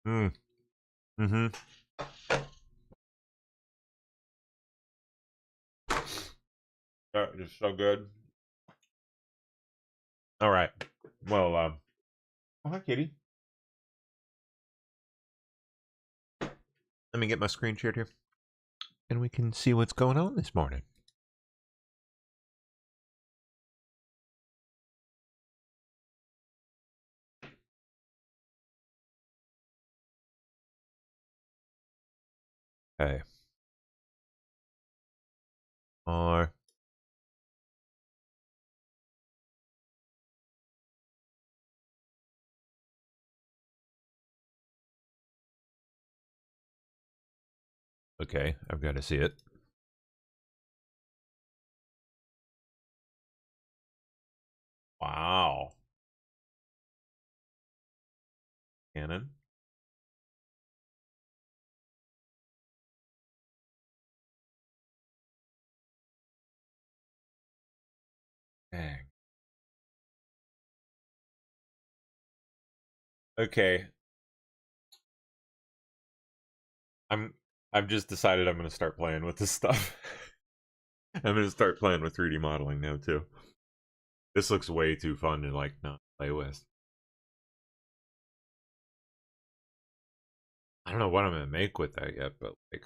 Mm. Mm-hmm. That is so good. All right. Well, oh, hi, Kitty. Let me get my screen shared here, and we can see what's going on this morning. Okay. Or okay, I've got to see it. Wow. Canon. Dang. Okay. I've just decided I'm gonna start playing with this stuff. I'm gonna start playing with 3D modeling now too. This looks way too fun to like not play with. I don't know what I'm gonna make with that yet, but like,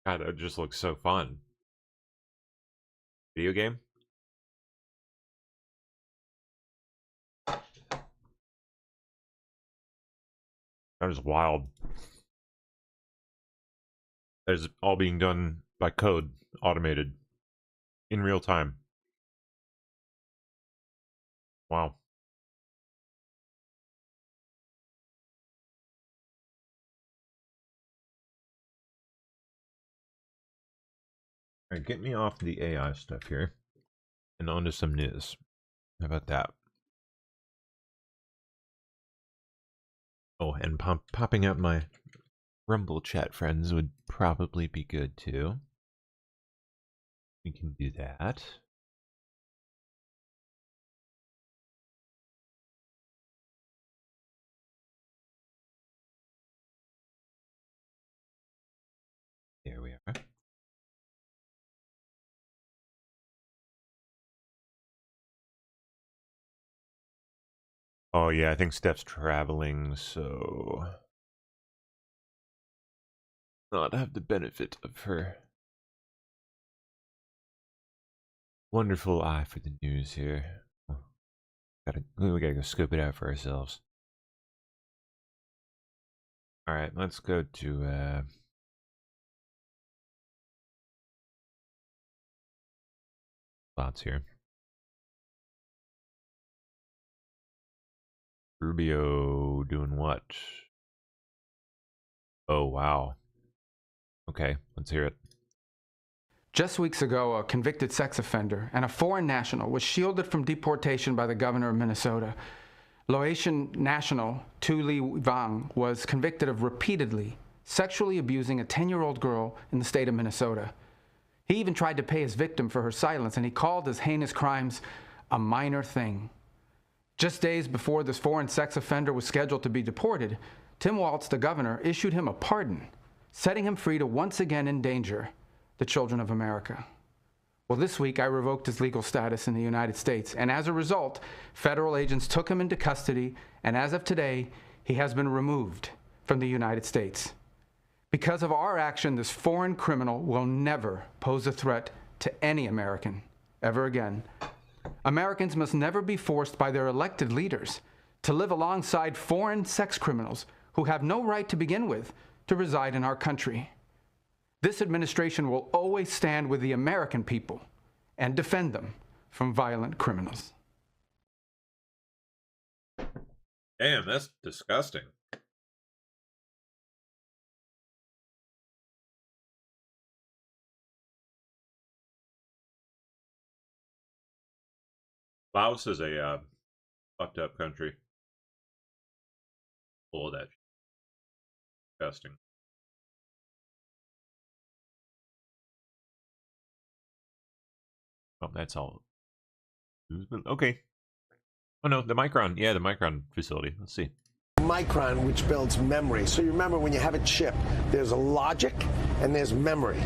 God, it just looks so fun. Video game? That is wild. That is all being done by code, automated, in real time. Wow. Alright, get me off the AI stuff here and onto some news. How about that? Oh, and popping up my Rumble chat friends would probably be good too. We can do that. There we are. Oh yeah, I think Steph's traveling, so not have the benefit of her wonderful eye for the news here. We gotta go scope it out for ourselves. All right, let's go to spots here. Rubio doing what? Oh wow. Okay, let's hear it. Just weeks ago, a convicted sex offender and a foreign national was shielded from deportation by the governor of Minnesota. Laotian national Tu Li Vang was convicted of repeatedly sexually abusing a 10-year-old girl in the state of Minnesota. He even tried to pay his victim for her silence, and he called his heinous crimes a minor thing. Just days before this foreign sex offender was scheduled to be deported, Tim Walz, the governor, issued him a pardon, setting him free to once again endanger the children of America. Well, this week I revoked his legal status in the United States, and as a result, federal agents took him into custody, and as of today, he has been removed from the United States. Because of our action, this foreign criminal will never pose a threat to any American ever again. Americans must never be forced by their elected leaders to live alongside foreign sex criminals who have no right to begin with to reside in our country. This administration will always stand with the American people and defend them from violent criminals. Damn, that's disgusting. Laos is a fucked up country. Full of that shit. Disgusting. Oh, that's all. Okay. Oh no, the Micron. Yeah, the Micron facility. Let's see. Micron, which builds memory. So you remember when you have a chip, there's a logic and there's memory,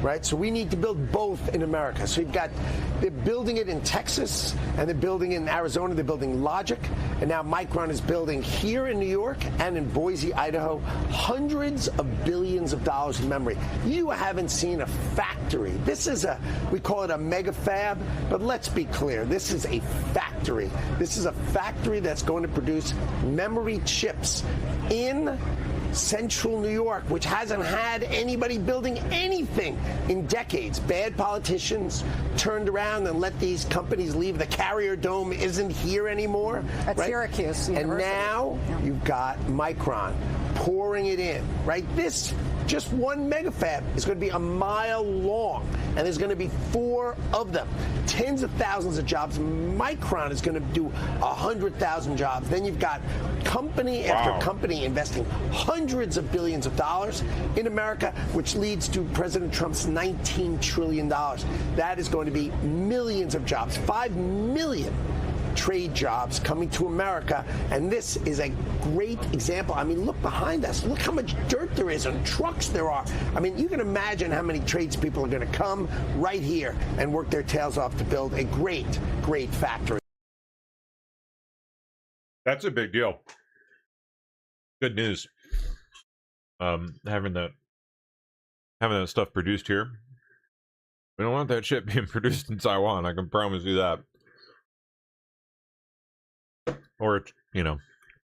right? So we need to build both in America. So you've got, they're building it in Texas and they're building it in Arizona. They're building logic. And now Micron is building here in New York and in Boise, Idaho, hundreds of billions of dollars in memory. You haven't seen a factory. This is we call it a mega fab, but let's be clear. This is a factory. This is a factory that's going to produce memory chips in central New York, which hasn't had anybody building anything in decades. Bad politicians turned around and let these companies leave. The Carrier Dome isn't here anymore. At right? Syracuse University. And now you've got Micron pouring it in, right? This, just one megafab is going to be a mile long, and there's going to be 4 of them. Tens of thousands of jobs. Micron is going to do 100,000 jobs. Then you've got company after company investing hundreds of billions of dollars in America, which leads to President Trump's $19 trillion. That is going to be millions of jobs, 5 million trade jobs coming to America, and this is a great example. I meat, look behind us. Look how much dirt there is and trucks there are. I mean, you can imagine how many tradespeople are going to come right here and work their tails off to build a great, great factory. That's a big deal. Good news. Having that stuff produced here. We don't want that shit being produced in Taiwan. I can promise you that. Or, you know,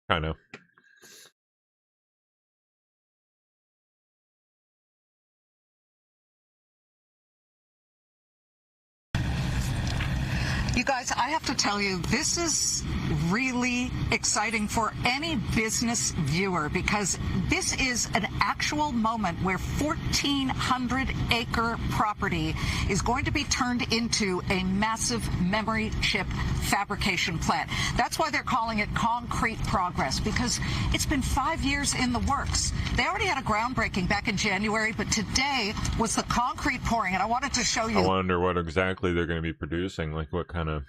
kind of. You guys, I have to tell you, this is really exciting for any business viewer, because this is an actual moment where 1,400-acre property is going to be turned into a massive memory chip fabrication plant. That's why they're calling it concrete progress, because it's been 5 years in the works. They already had a groundbreaking back in January, but today was the concrete pouring, and I wanted to show you. I wonder what exactly they're going to be producing, like what kind of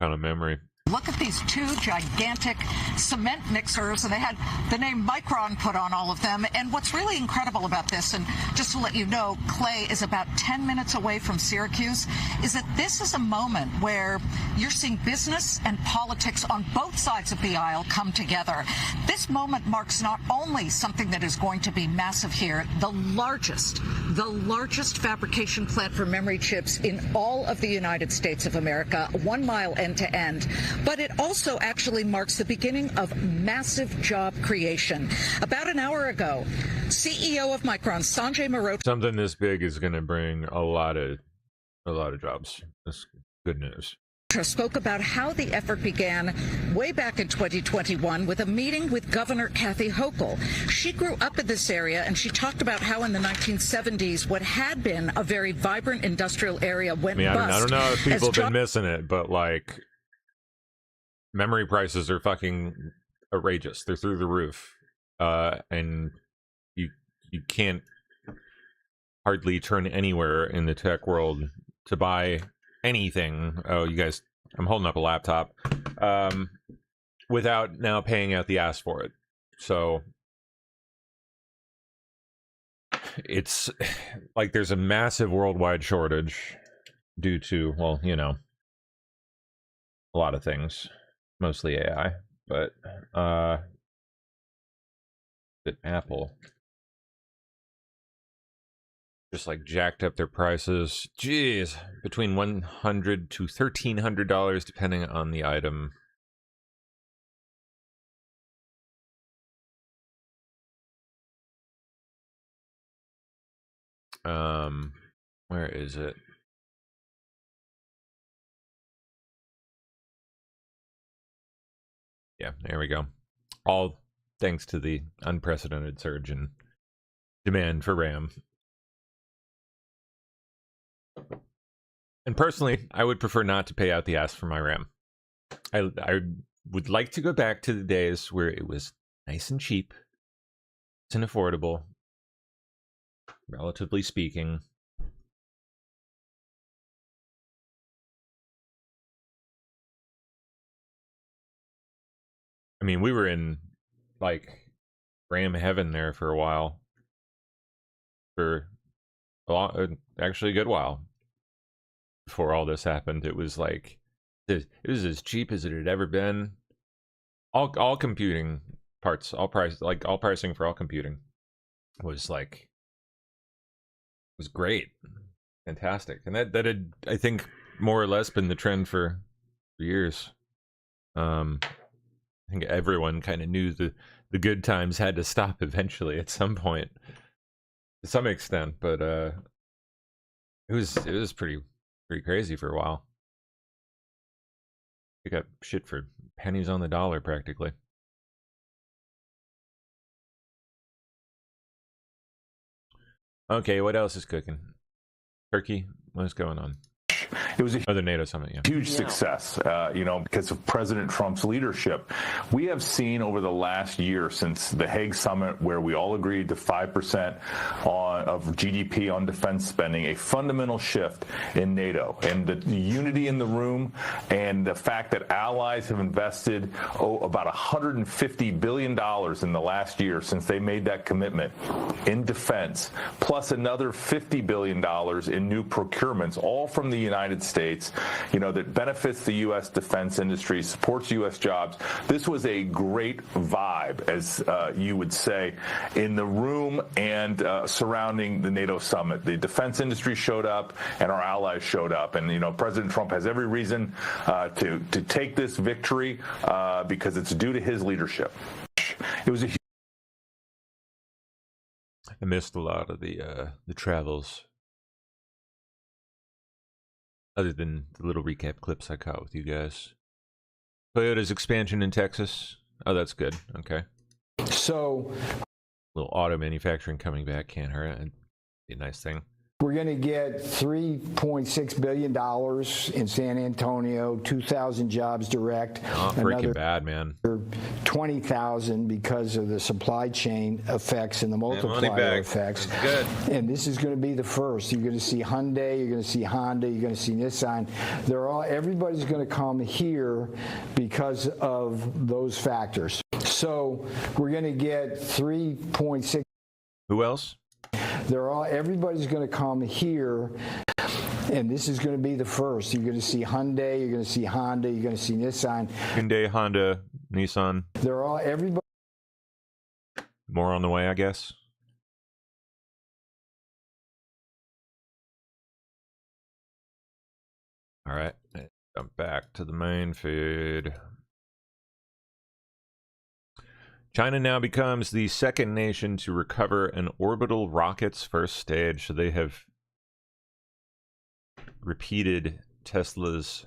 memory. Look at these 2 gigantic cement mixers, and they had the name Micron put on all of them. And what's really incredible about this, and just to let you know, Clay is about 10 minutes away from Syracuse, is that this is a moment where you're seeing business and politics on both sides of the aisle come together. This moment marks not only something that is going to be massive here, the largest fabrication plant for memory chips in all of the United States of America, 1 mile end to end. But it also actually marks the beginning of massive job creation. About an hour ago, CEO of Micron, Sanjay Mehrotra, Something this big is going to bring a lot of jobs. That's good news. spoke about how the effort began way back in 2021 with a meeting with Governor Kathy Hochul. She grew up in this area, and she talked about how in the 1970s what had been a very vibrant industrial area went bust. I don't know if people have been missing it, but like, memory prices are fucking outrageous. They're through the roof, and you can't hardly turn anywhere in the tech world to buy anything. Oh, you guys, I'm holding up a laptop, without now paying out the ass for it. So it's like there's a massive worldwide shortage due to, well, you know, a lot of things, mostly AI, but Apple just like jacked up their prices. Jeez, between $100 to $1,300 depending on the item. Where is it? Yeah, there we go. All thanks to the unprecedented surge in demand for RAM. And personally, I would prefer not to pay out the ass for my RAM. I would like to go back to the days where it was nice and cheap and affordable, relatively speaking. I mean, we were in like Graham Heaven there for a while, for a long, actually a good while before all this happened. It was like it was as cheap as it had ever been. All computing parts, all pricing for all computing was great, fantastic, and that had, I think, more or less been the trend for years. I think everyone kind of knew the good times had to stop eventually at some point, to some extent, but it was pretty crazy for a while. You got shit for pennies on the dollar practically. Okay, what else is cooking? Turkey, what's going on? It was a other NATO summit, yeah. Huge success, because of President Trump's leadership. We have seen over the last year since the Hague summit, where we all agreed to 5% of GDP on defense spending, a fundamental shift in NATO and the unity in the room, and the fact that allies have invested about $150 billion in the last year since they made that commitment in defense, plus another $50 billion in new procurements, all from the United States, that benefits the U.S. defense industry, supports U.S. jobs. This was a great vibe, as you would say, in the room and surrounding the NATO summit. The defense industry showed up, and our allies showed up. And, President Trump has every reason to take this victory because it's due to his leadership. It was a I missed a lot of the travels. Other than the little recap clips I caught with you guys. Toyota's expansion in Texas. Oh, that's good. Okay. So, a little auto manufacturing coming back can't hurt. It'd be a nice thing. We're going to get $3.6 billion in San Antonio, 2,000 jobs direct. Oh, freaking bad, man. 20,000 because of the supply chain effects and the multiplier effects. Good. And this is going to be the first. You're going to see Hyundai, you're going to see Honda, you're going to see Nissan. Everybody's going to come here because of those factors. So we're going to get 3.6. Who else? Everybody's going to come here, and this is going to be the first. You're going to see Hyundai, you're going to see Honda, you're going to see Nissan. Hyundai, Honda, Nissan. Everybody. More on the way, I guess. All right, jump back to the main feed. China now becomes the second nation to recover an orbital rocket's first stage. So they have repeated Tesla's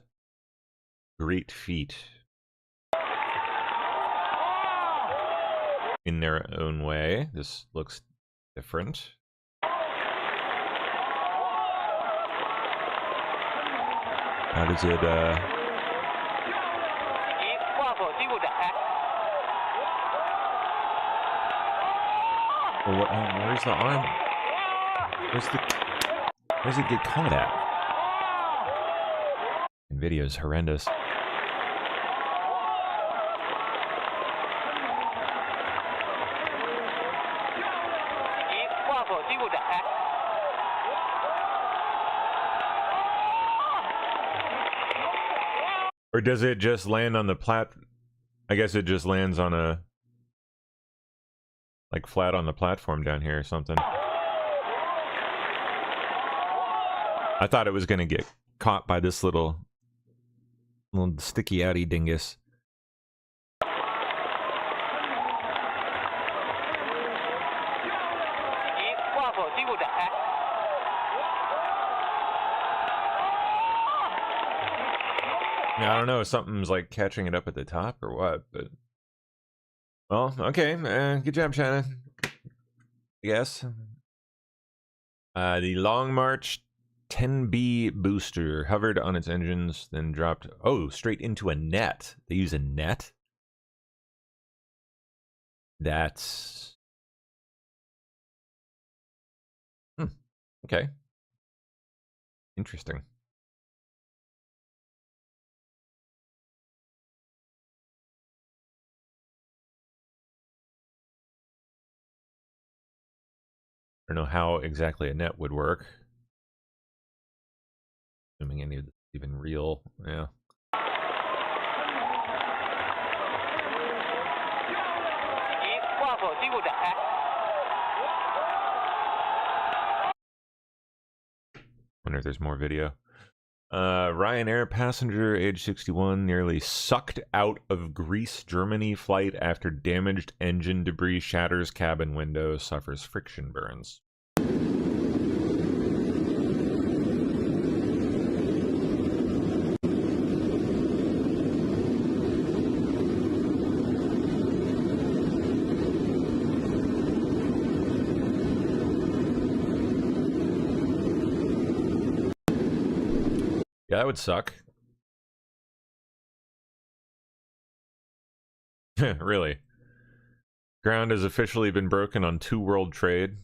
great feat in their own way. This looks different. How does it, where's the arm? Where's it get caught at? NVIDIA's horrendous. Or does it just land on the I guess it just lands on a flat on the platform down here or something. I thought it was gonna get caught by this little sticky outy dingus. Yeah, I don't know if something's like catching it up at the top or what, but well, okay, good job, China. I guess. The Long March 10B booster hovered on its engines, then dropped, straight into a net. They use a net? That's... okay. Interesting. I don't know how exactly a net would work. Assuming any of this is even real. Yeah. Wonder if there's more video. Ryanair passenger, age 61, nearly sucked out of Greece, Germany flight after damaged engine debris shatters cabin window, suffers friction burns. Yeah, that would suck. Really. Ground has officially been broken on Two World Trade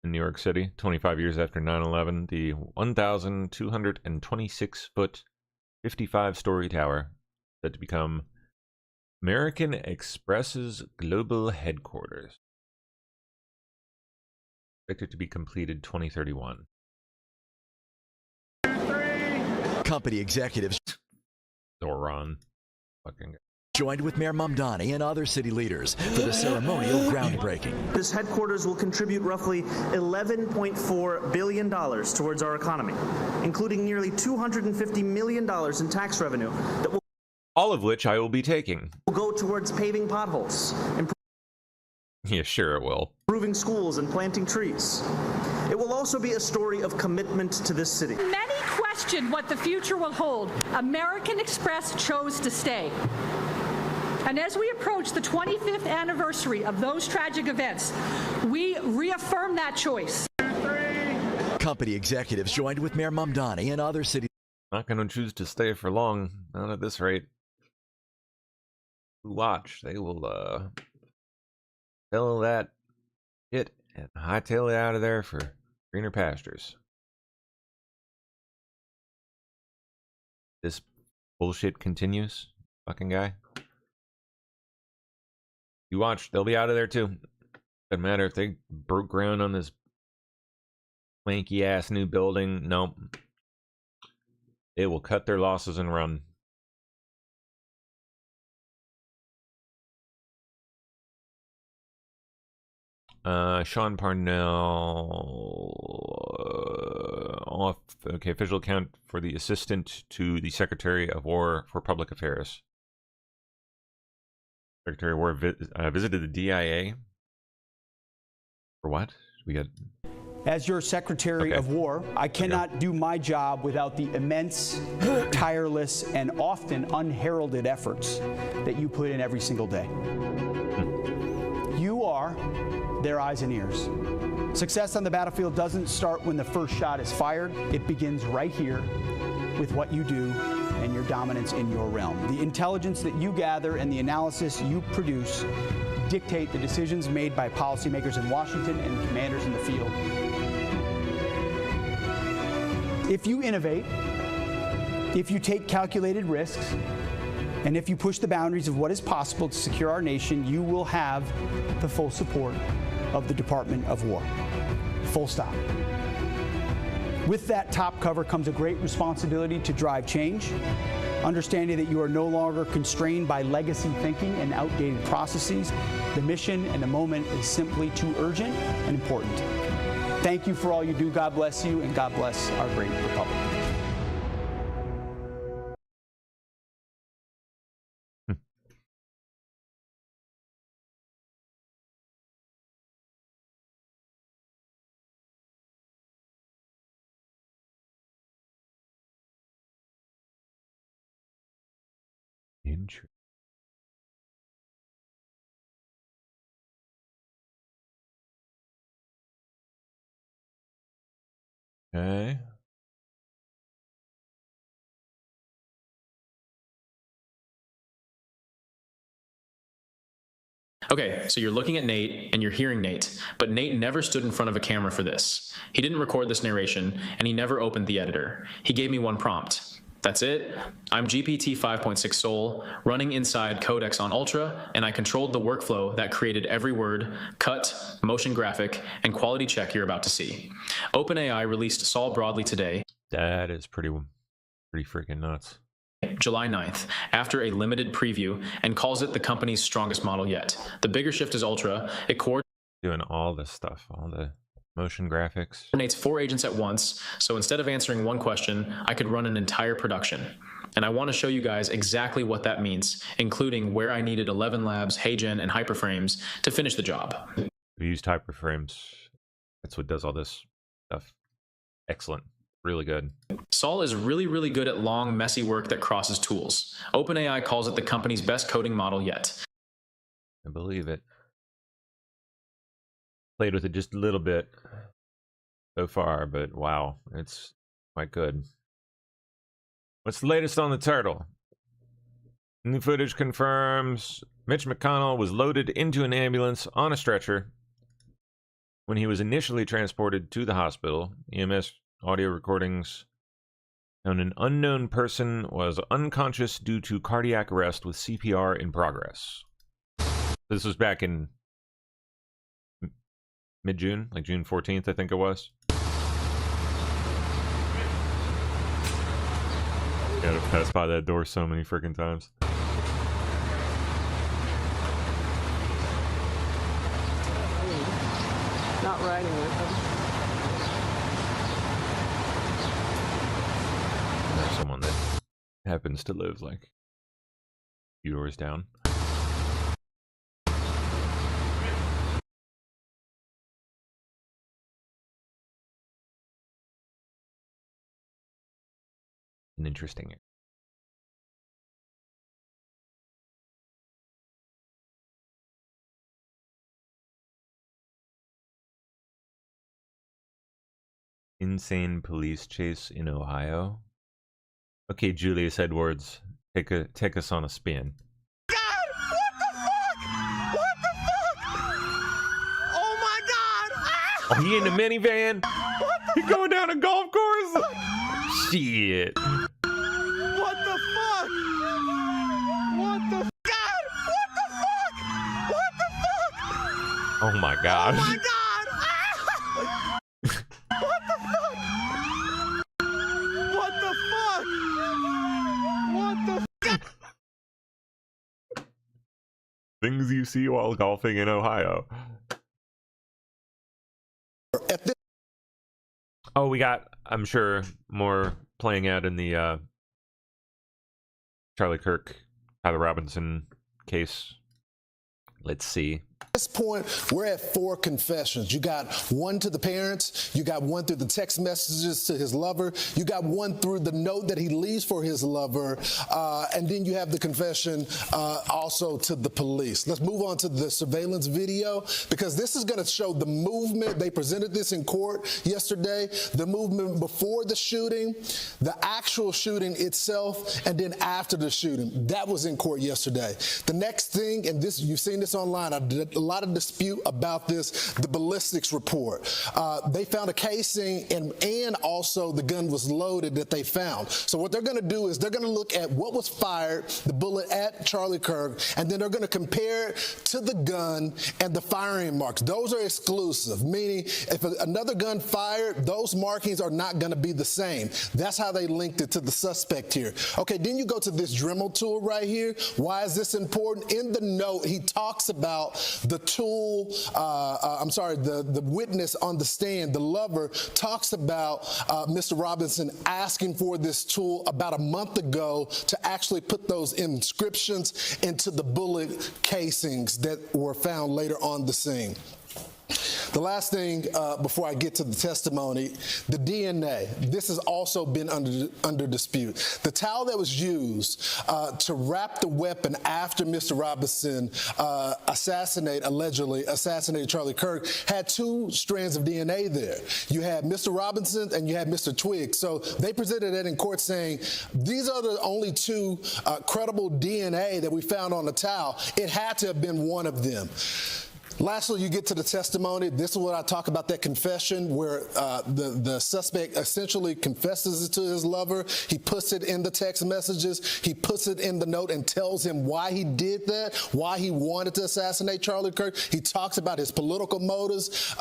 in New York City, 25 years after 9/11. The 1,226-foot, 55-story tower set to become American Express's global headquarters. Expected to be completed 2031. Company executives Doron. Fucking. Joined with Mayor Mamdani and other city leaders for the ceremonial groundbreaking. This headquarters will contribute roughly $11.4 billion towards our economy, including nearly $250 million in tax revenue that will All of which I will be taking. go towards paving potholes, Yeah, sure it will. improving schools, and planting trees. It will also be a story of commitment to this city. Many questioned what the future will hold. American Express chose to stay. And as we approach the 25th anniversary of those tragic events, we reaffirm that choice. Company executives joined with Mayor Mamdani and other city. Not going to choose to stay for long. Not at this rate. Watch. They will, fill that shit and hightail it out of there for greener pastures. This bullshit continues, fucking guy. You watch, they'll be out of there too. Doesn't matter if they broke ground on this wanky ass new building. Nope. They will cut their losses and run. Sean Parnell off. Okay, official account for the assistant to the Secretary of War for Public Affairs. Secretary of War visited the DIA. For what? We got. As your Secretary of War, I cannot do my job without the immense, tireless, and often unheralded efforts that you put in every single day. You are their eyes and ears. Success on the battlefield doesn't start when the first shot is fired. It begins right here with what you do and your dominance in your realm. The intelligence that you gather and the analysis you produce dictate the decisions made by policymakers in Washington and commanders in the field. If you innovate, if you take calculated risks, and if you push the boundaries of what is possible to secure our nation, you will have the full support of the Department of War. Full stop. With that top cover comes a great responsibility to drive change, understanding that you are no longer constrained by legacy thinking and outdated processes. The mission and the moment is simply too urgent and important. Thank you for all you do. God bless you, and God bless our great republic. Interesting. Okay. Okay, so you're looking at Nate and you're hearing Nate, but Nate never stood in front of a camera for this. He didn't record this narration, and he never opened the editor. He gave me one prompt. That's it. I'm GPT 5.6 Sol, running inside Codex on Ultra, and I controlled the workflow that created every word, cut, motion graphic, and quality check you're about to see. OpenAI released Sol broadly today. That is pretty freaking nuts. July 9th, after a limited preview, and calls it the company's strongest model yet. The bigger shift is Ultra. It doing all this stuff, all the motion graphics. Coordinates 4 agents at once, so instead of answering one question, I could run an entire production. And I want to show you guys exactly what that means, including where I needed 11 labs, HeyGen, and hyperframes to finish the job. We used hyperframes. That's what does all this stuff. Excellent. Really good. Sol is really, really good at long, messy work that crosses tools. OpenAI calls it the company's best coding model yet. I believe it. Played with it just a little bit so far, but wow, it's quite good. What's the latest on the turtle? New footage confirms Mitch McConnell was loaded into an ambulance on a stretcher when he was initially transported to the hospital. EMS audio recordings found an unknown person was unconscious due to cardiac arrest with CPR in progress. This was back in mid-June, like June 14th, I think it was. Gotta pass by that door so many freaking times. Not riding with them. There's someone that happens to live like a few doors down. An interesting. Insane police chase in Ohio. Okay, Julius Edwards, take us on a spin. God, what the fuck? What the fuck? Oh my God! Ah! Oh, he in the minivan? He going down a golf course? Shit. What the fuck? What the God? What the fuck? What the fuck? Oh my gosh. Oh my God! Ah! What the fuck? What the fuck? What the fuck? Things you see while golfing in Ohio. Oh, we got, I'm sure, more playing out in the Charlie Kirk, Tyler Robinson case. Let's see. At this point, we're at 4 confessions. You got one to the parents, you got one through the text messages to his lover, you got one through the note that he leaves for his lover, and then you have the confession also to the police. Let's move on to the surveillance video, because this is going to show the movement. They presented this in court yesterday, the movement before the shooting, the actual shooting itself, and then after the shooting. That was in court yesterday. The next thing, and this you've seen this online, I did a lot of dispute about this, the ballistics report. They found a casing and also the gun was loaded that they found. So what they're going to do is they're going to look at what was fired, the bullet at Charlie Kirk, and then they're going to compare it to the gun and the firing marks. Those are exclusive, meaning if another gun fired, those markings are not going to be the same. That's how they linked it to the suspect here. Okay, then you go to this Dremel tool right here. Why is this important? In the note, he talks about the tool, the witness on the stand, the lover, talks about Mr. Robinson asking for this tool about a month ago to actually put those inscriptions into the bullet casings that were found later on the scene. The last thing before I get to the testimony, the DNA. This has also been under dispute. The towel that was used to wrap the weapon after Mr. Robinson allegedly assassinated Charlie Kirk had 2 strands of DNA there. You had Mr. Robinson and you had Mr. Twiggs. So they presented it in court saying, these are the only 2 credible DNA that we found on the towel. It had to have been one of them. Lastly, you get to the testimony. This is what I talk about, that confession where the suspect essentially confesses it to his lover. He puts it in the text messages. He puts it in the note and tells him why he did that, why he wanted to assassinate Charlie Kirk. He talks about his political motives.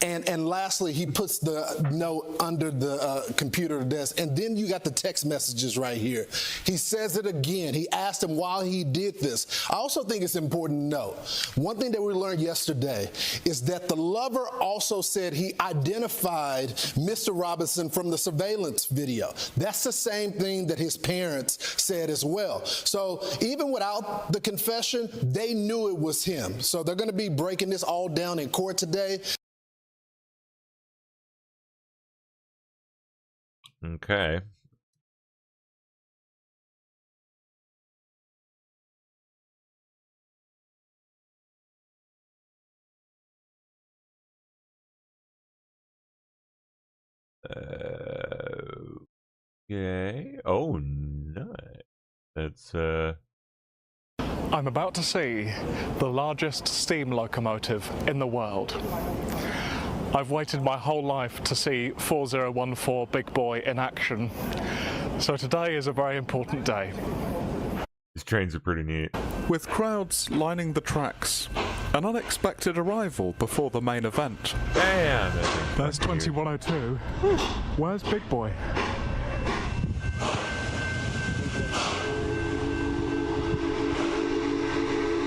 And lastly, he puts the note under the computer desk. And then you got the text messages right here. He says it again. He asked him why he did this. I also think it's important to note, one thing that we learned yesterday is that the lover also said he identified Mr. Robinson from the surveillance video. That's the same thing that his parents said as well. So even without the confession, they knew it was him. So they're going to be breaking this all down in court today. Okay. Okay. Oh, no. That's, I'm about to see the largest steam locomotive in the world. I've waited my whole life to see 4014 Big Boy in action, so today is a very important day. These trains are pretty neat. With crowds lining the tracks, an unexpected arrival before the main event. Damn! There's 2102. Where's Big Boy?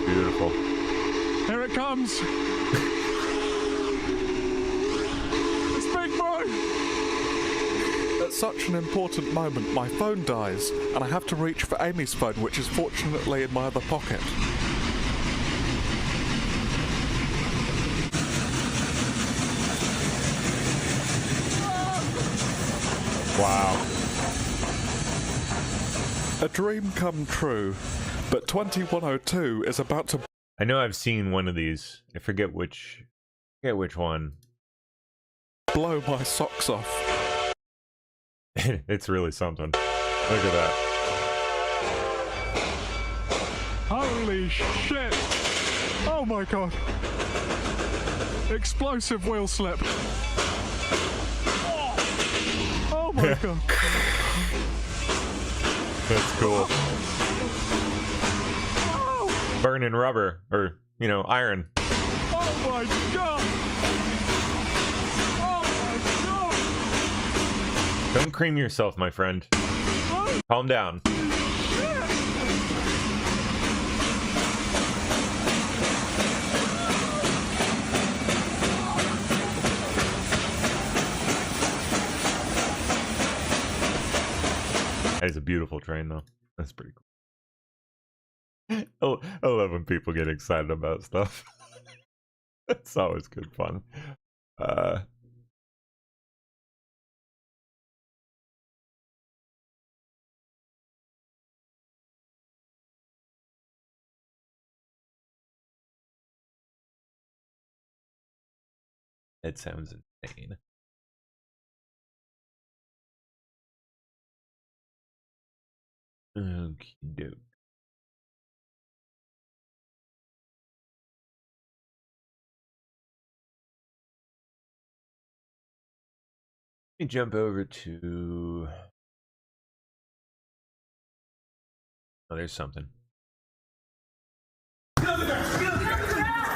Beautiful. Here it comes! It's Big Boy! At such an important moment, my phone dies, and I have to reach for Amy's phone, which is fortunately in my other pocket. Wow. A dream come true, but 2102 is about to... I know I've seen one of these. I forget which one. Blow my socks off. It's really something. Look at that. Holy shit! Oh my god! Explosive wheel slip. Oh my god. That's cool. Burning rubber, or, you know, iron. Oh my god! Oh my god! Don't cream yourself, my friend. Calm down. That is a beautiful train, though. That's pretty cool. I love when people get excited about stuff. It's always good fun. It sounds insane. Okie doke. Let me jump over to... Oh, there's something.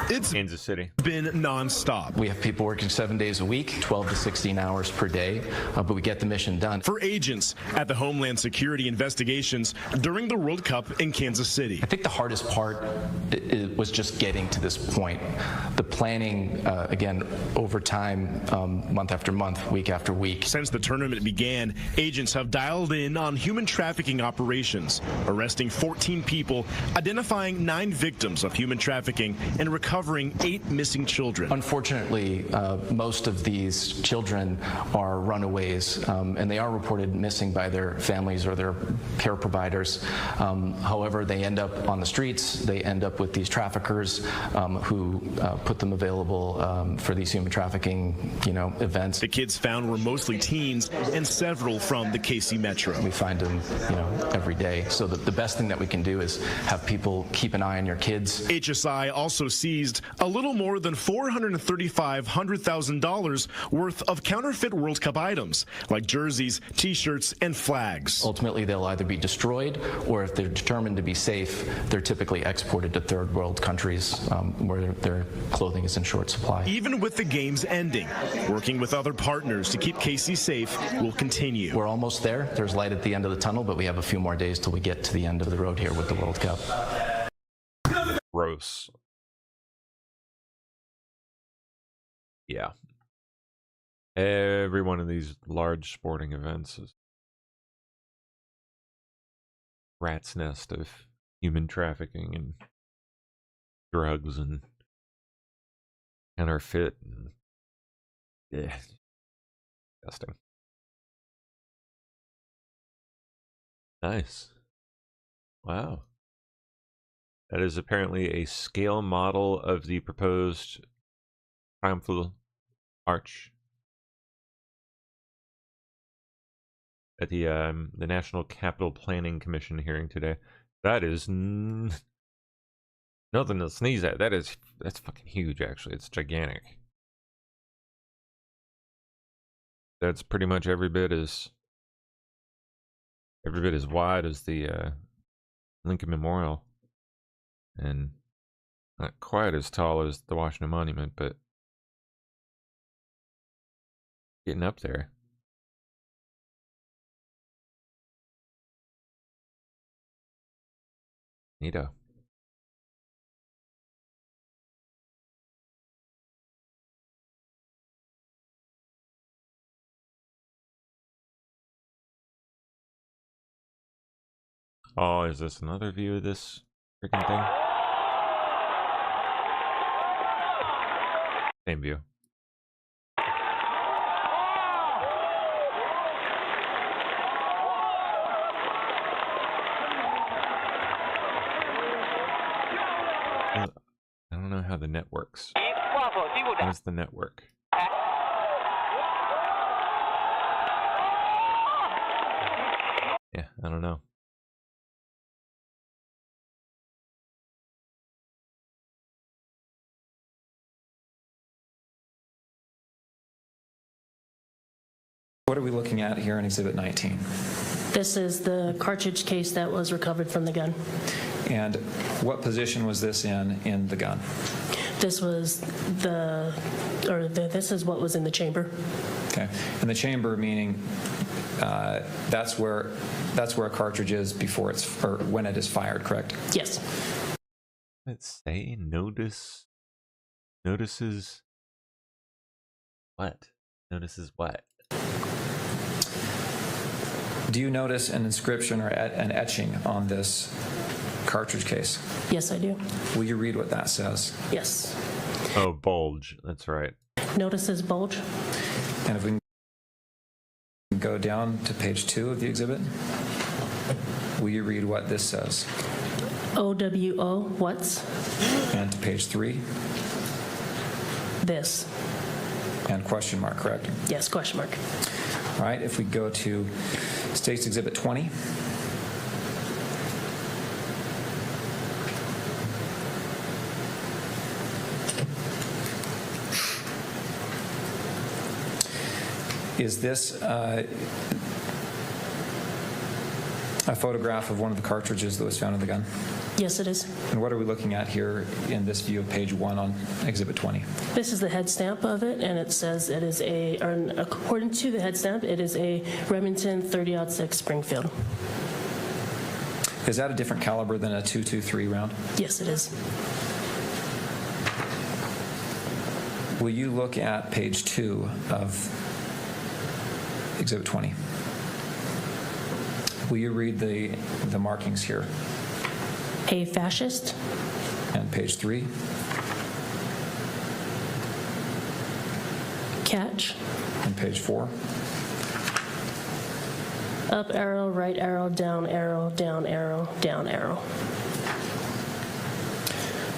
It's Kansas City. been nonstop. We have people working 7 days a week, 12 to 16 hours per day, but we get the mission done. For agents at the Homeland Security investigations during the World Cup in Kansas City. I think the hardest part was just getting to this point. The planning, again, over time, month after month, week after week. Since the tournament began, agents have dialed in on human trafficking operations, arresting 14 people, identifying 9 victims of human trafficking, and recovering 8 missing children. Unfortunately, most of these children are runaways, and they are reported missing by their families or their care providers. However, they end up on the streets. They end up with these traffickers who put them available for these human trafficking, events. The kids found were mostly teens and several from the KC Metro. We find them, every day. So the best thing that we can do is have people keep an eye on your kids. HSI also sees seized a little more than $435,000 worth of counterfeit World Cup items, like jerseys, T-shirts, and flags. Ultimately, they'll either be destroyed, or if they're determined to be safe, they're typically exported to third world countries where their clothing is in short supply. Even with the games ending, working with other partners to keep Casey safe will continue. We're almost there. There's light at the end of the tunnel, but we have a few more days till we get to the end of the road here with the World Cup. Gross. Yeah. Every one of these large sporting events is rat's nest of human trafficking and drugs and counterfeit. And, yeah. Disgusting. Nice. Wow. That is apparently a scale model of the proposed triumphal arch at the National Capital Planning Commission hearing today. That is nothing to sneeze at. That's fucking huge. Actually, it's gigantic. That's pretty much every bit as wide as the Lincoln Memorial, and not quite as tall as the Washington Monument, but getting up there. Neato. Oh, is this another view of this freaking thing? Same view. I don't know how the net works. How's the network? Yeah, I don't know. What are we looking at here in Exhibit 19? This is the cartridge case that was recovered from the gun. And what position was this in the gun? This was this is what was in the chamber. Okay. And the chamber meaning that's where a cartridge is before it's, or when it is fired, correct? Yes. Let's say notices what? Notices what? Do you notice an inscription or an etching on this cartridge case? Yes, I do. Will you read what that says? Yes. Oh, bulge. That's right. Notices bulge. And if we can go down to page 2 of the exhibit, will you read what this says? OWO, what's? And to page 3? This. And question mark, correct? Yes, question mark. All right, if we go to State's Exhibit 20. Is this a photograph of one of the cartridges that was found in the gun? Yes, it is. And what are we looking at here in this view of page 1 on Exhibit 20? This is the head stamp of it, and it says it is according to the head stamp, it is a Remington 30-06 Springfield. Is that a different caliber than a .223 round? Yes, it is. Will you look at page 2 of Exhibit 20? Will you read the markings here? A fascist. And page 3. Catch. And page 4. Up arrow, right arrow, down arrow, down arrow, down arrow.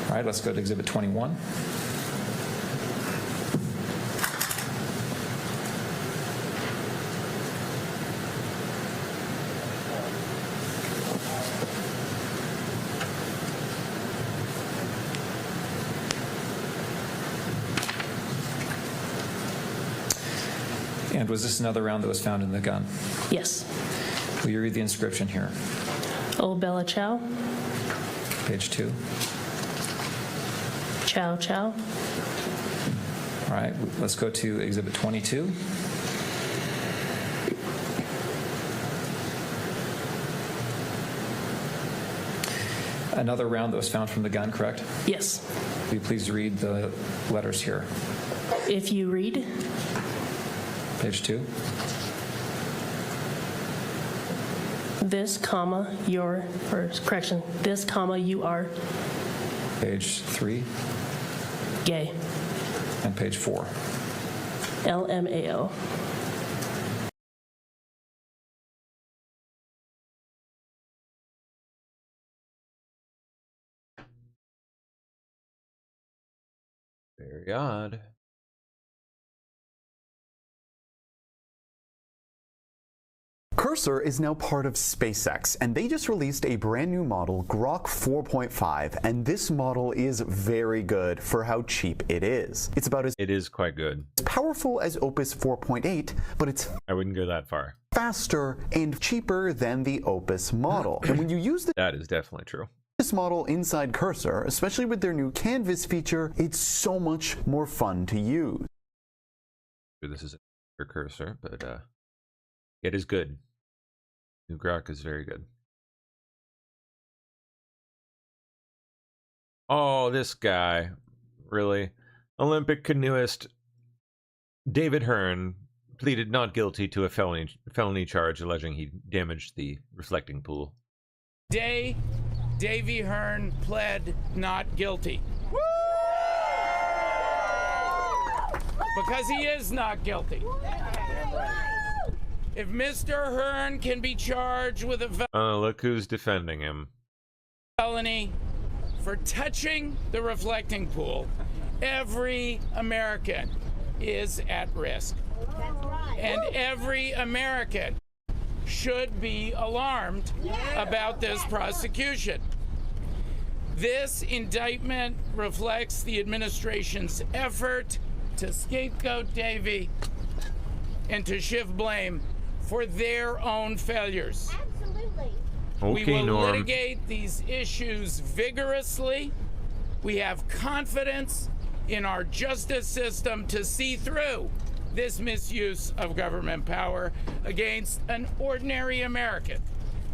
All right, let's go to Exhibit 21. And was this another round that was found in the gun? Yes. Will you read the inscription here? O Bella Ciao. Page 2. Ciao, ciao. All right, let's go to Exhibit 22. Another round that was found from the gun, correct? Yes. Will you please read the letters here? If you read. Page 2. This, comma, your, or correction, this, comma, you are. Page 3. Gay. And page 4. LMAO. Very odd. Cursor is now part of SpaceX, and they just released a brand new model, Grok 4.5, and this model is very good for how cheap it is. It's about as it is quite good. Powerful as Opus 4.8, but it's I wouldn't go that far. Faster and cheaper than the Opus model. And when you use that is definitely true. This model inside Cursor, especially with their new Canvas feature, it's so much more fun to use. This is a Cursor, but it is good. New Grok is very good. Oh, this guy. Really? Olympic canoeist David Hearn pleaded not guilty to a felony charge alleging he damaged the reflecting pool. Davy Hearn pled not guilty. Woo! Because he is not guilty. If Mr. Hearn can be charged with a look who's defending him. felony for touching the reflecting pool, every American is at risk. That's right. And every American should be alarmed about this prosecution. This indictment reflects the administration's effort to scapegoat Davy and to shift blame for their own failures. Absolutely. We will Norm. litigate these issues vigorously. We have confidence in our justice system to see through this misuse of government power against an ordinary American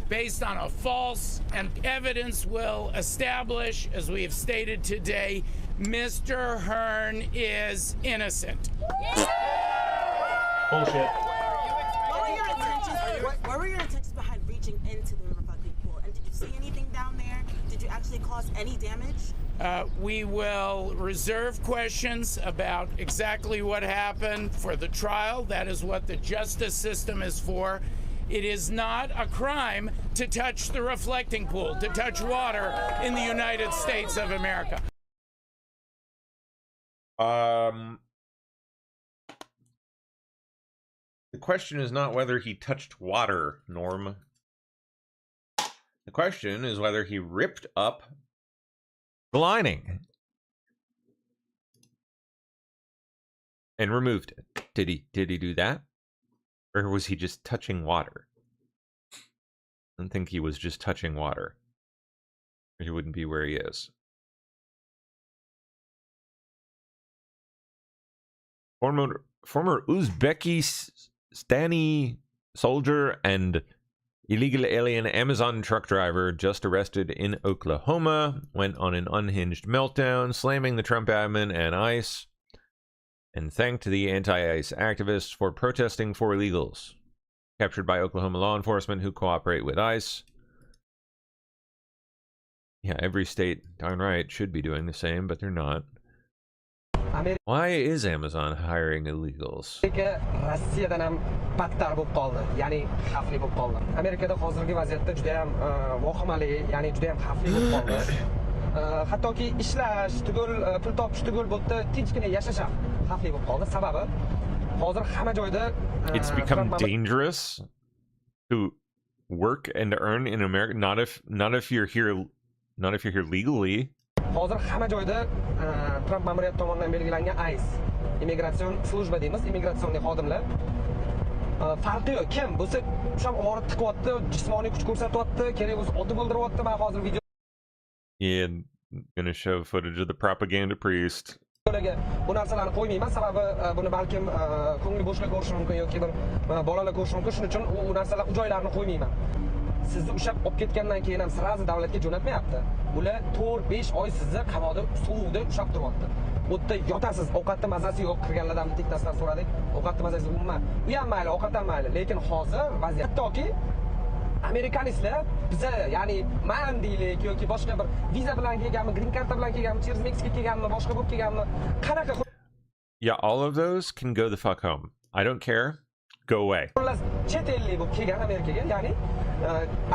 based on a false, and evidence will establish, as we have stated today, Mr. Hearn is innocent. Bullshit. What were your intentions behind reaching into the reflecting pool? And did you see anything down there? Did you actually cause any damage? We will reserve questions about exactly what happened for the trial. That is what the justice system is for. It is not a crime to touch the reflecting pool, to touch water in the United States of America. The question is not whether he touched water, Norm. The question is whether he ripped up the lining and removed it. Did he do that? Or was he just touching water? I don't think he was just touching water. Or he wouldn't be where he is. Former Uzbekistani soldier and illegal alien Amazon truck driver just arrested in Oklahoma went on an unhinged meltdown, slamming the Trump admin and ICE, and thanked the anti-ICE activists for protesting for illegals. Captured by Oklahoma law enforcement who cooperate with ICE. Yeah, every state, darn right, should be doing the same, but they're not. Why is Amazon hiring illegals? Rossiyadan ham battar bo'lib qoldi, ya'ni xavfli bo'lib qoldi. Amerikada hozirgi vaziyatda juda ham vahimali, ya'ni juda ham xavfli bo'lib qoldi. Hattoki ishlash tugul, pul topish tugul bu yerda tinchgina yashash ham xavfli bo'lib qoldi. Sababi hozir hamma joyda it's become dangerous to work and earn in America. Not if you're here legally. Hozir hamma joyda Trump ma'muriyati tomonidan belgilangan ICE, immigratsion slujba deymiz, immigratsioniy xodimlar farqi yo'q. Kim bo'lsa o'sha og'riq tiqyapti, jismoniy kuch ko'rsatyapti, kerak bo'lsa otib o'ldiryapti. Men hozir video Yeah, gonna show footage of the propaganda priest. bu narsalarni qo'ymayman, sababi buni balkim ko'ngli bo'shqa ko'rishi mumkin yoki bir bolalar ko'rishi mumkin. Shuning uchun u narsalar joylarini qo'ymayman. Sizni ushlab olib ketgandan keyin ham sirazi davlatga jo'natmayapti. Ular 4-5 oy sizni qamoqda sovuqda ushlab turyapti. Bu yerda yotasiz, ovqatda mazasi yo'q, kirganlardan bittasidan so'radik. Ovqatda mazasi umuman. U ham mayli, ovqat ham mayli, lekin hozir vaziyat toki amerikanistlar biza, ya'ni man deylik yoki boshqa bir viza bilan kelganmi, green card bilan kelganmi, через Mexico kelganmi, boshqa bo'lib kelganmi, qanaqa Yeah, all of those can go the fuck home. I don't care. Go away. xullas chet ellik bo'lib kelgan Amerikaga, ya'ni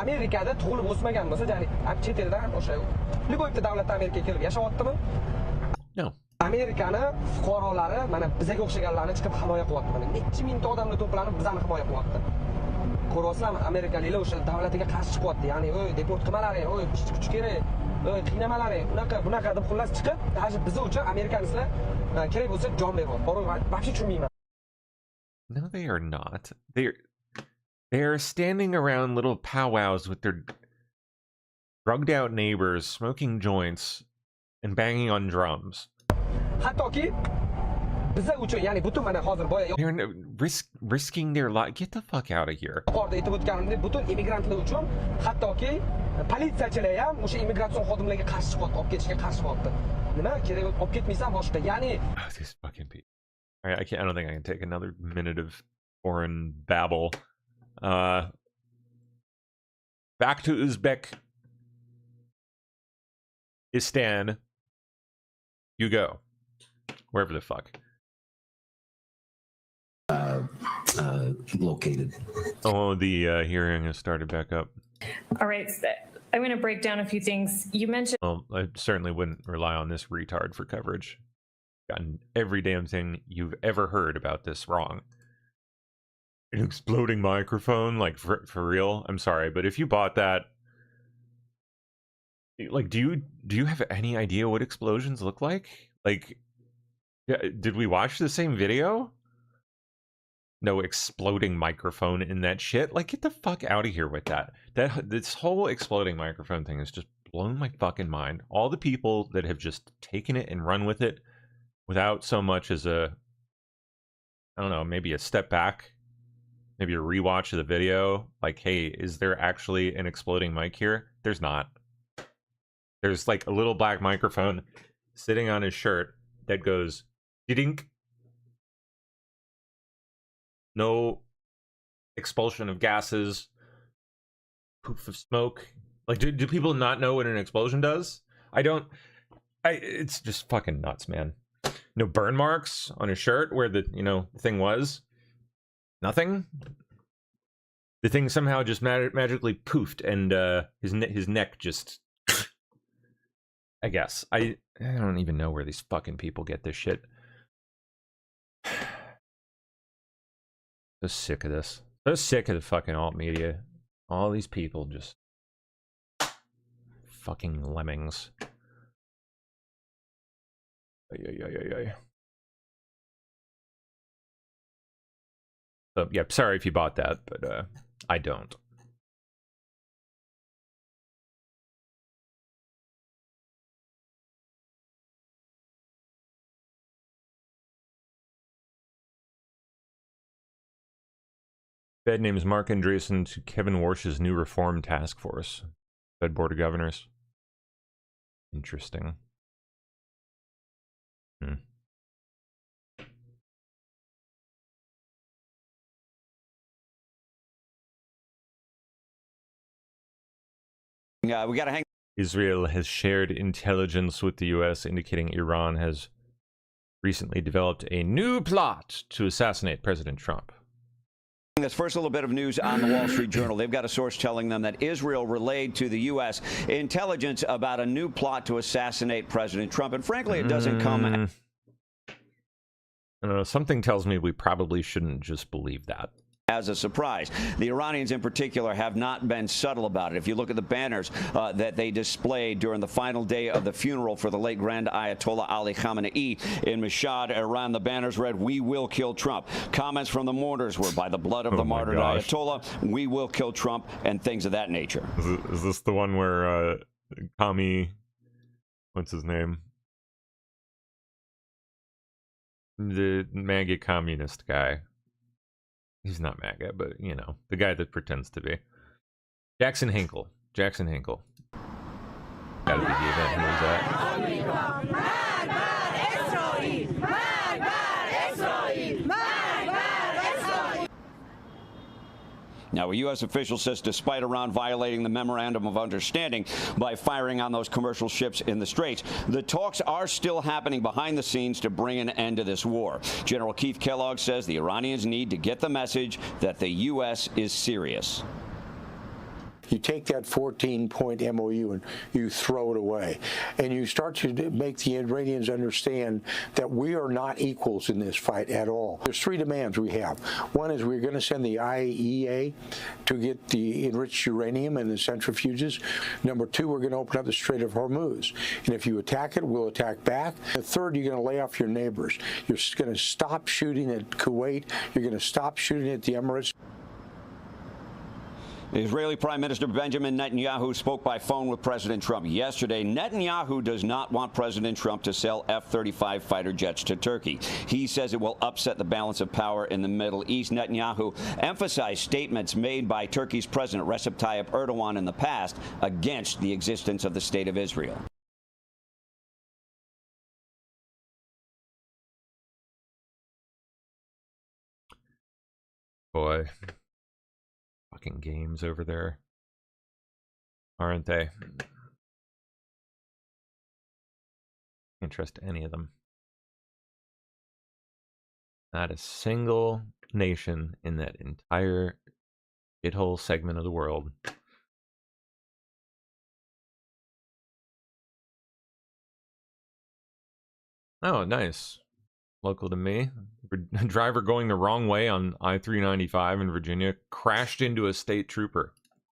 Amerikada tug'ilib o'smagan bo'lsa, ya'ni chet eldan o'sha любой bitta davlatda Amerikaga kelib yashayaptimi? No. Amerikani fuqarolari mana bizaga o'xshaganlarni chiqib himoya qilyapti. Mana necha mingta odamlar to'planib bizani himoya qilyapti. Ko'ryapsizlarmi, amerikaliklar o'sha davlatiga qarshi chiqyapti. Ya'ni, "Oy, deport qilmalaring, oy, kuch kerak, oy, qiynamalaring", bunaqa deb xullas chiqib, даже biz uchun amerikanistlar kerak bo'lsa jon beryapti. Вообще tushunmayman. No, they are not. They're standing around little powwows with their drugged out neighbors, smoking joints, and banging on drums. Hattoki biza uchun, ya'ni butun mana hozir boya They're risking their life. Get the fuck out of here. yuqorida aytib o'tganimdek, butun immigrantlar uchun hattoki politsiyachilar ham o'sha immigratsion xodimlarga qarshi chiqyapti, olib ketishga qarshi chiqyapti. Nima kerak, olib ketmaysan boshqa. Ya'ni These fucking people. All right, I don't think I can take another minute of foreign babble. Back to Uzbekistan. You go. Wherever the fuck. Located. Oh, the hearing has started back up. All right, I'm going to break down a few things. You mentioned. Well, I certainly wouldn't rely on this retard for coverage. Gotten every damn thing you've ever heard about this wrong. An exploding microphone, like for real. I'm sorry, but if you bought that, like, do you have any idea what explosions look like? Like, did we watch the same video? No exploding microphone in that shit. Like, get the fuck out of here with that. This whole exploding microphone thing has just blown my fucking mind. All the people that have just taken it and run with it without so much as I don't know, maybe a step back, maybe a rewatch of the video. Like, hey, is there actually an exploding mic here? There's not. There's like a little black microphone sitting on his shirt that goes dink. No expulsion of gases, poof of smoke. Like, do people not know what an explosion does? It's just fucking nuts, man. No burn marks on his shirt where the thing was. Nothing. The thing somehow just magically poofed, and his neck just. I guess I don't even know where these fucking people get this shit. So sick of this. So sick of the fucking alt media. All these people just fucking lemmings. So, yeah, sorry if you bought that, but I don't. Fed names Mark Andreessen to Kevin Warsh's new reform task force. Fed Board of Governors. Interesting. We got to hang. Israel has shared intelligence with the U.S. indicating Iran has recently developed a new plot to assassinate President Trump. This first little bit of news on the Wall Street Journal. They've got a source telling them that Israel relayed to the U.S. intelligence about a new plot to assassinate President Trump. And frankly, it doesn't come. I don't know. Something tells me we probably shouldn't just believe that. as a surprise. The Iranians in particular have not been subtle about it. If you look at the banners that they displayed during the final day of the funeral for the late Grand Ayatollah Ali Khamenei in Mashhad, Iran, the banners read, "We will kill Trump." Comments from the mourners were, "By the blood of the martyred Ayatollah, we will kill Trump," and things of that nature. Is this the one where what's his name? The MAGA communist guy. He's not MAGA, but, you know, the guy that pretends to be. Jackson Hinkle. Jackson Hinkle. Gotta be the event he was at. Now, a U.S. official says despite Iran violating the Memorandum of Understanding by firing on those commercial ships in the Straits, the talks are still happening behind the scenes to bring an end to this war. General Keith Kellogg says the Iranians need to get the message that the U.S. is serious. You take that 14-point MOU and you throw it away. And you start to make the Iranians understand that we are not equals in this fight at all. There's three demands we have. One is we're going to send the IAEA to get the enriched uranium and the centrifuges. Number two, we're going to open up the Strait of Hormuz. And if you attack it, we'll attack back. The third, you're going to lay off your neighbors. You're going to stop shooting at Kuwait. You're going to stop shooting at the Emirates. Israeli Prime Minister Benjamin Netanyahu spoke by phone with President Trump yesterday. Netanyahu does not want President Trump to sell F-35 fighter jets to Turkey. He says it will upset the balance of power in the Middle East. Netanyahu emphasized statements made by Turkey's President Recep Tayyip Erdogan in the past against the existence of the State of Israel. Boy. Fucking games over there, aren't they? Can't trust any of them. Not a single nation in that entire shithole segment of the world. Oh, nice. Local to me. A driver going the wrong way on I-395 in Virginia crashed into a state trooper.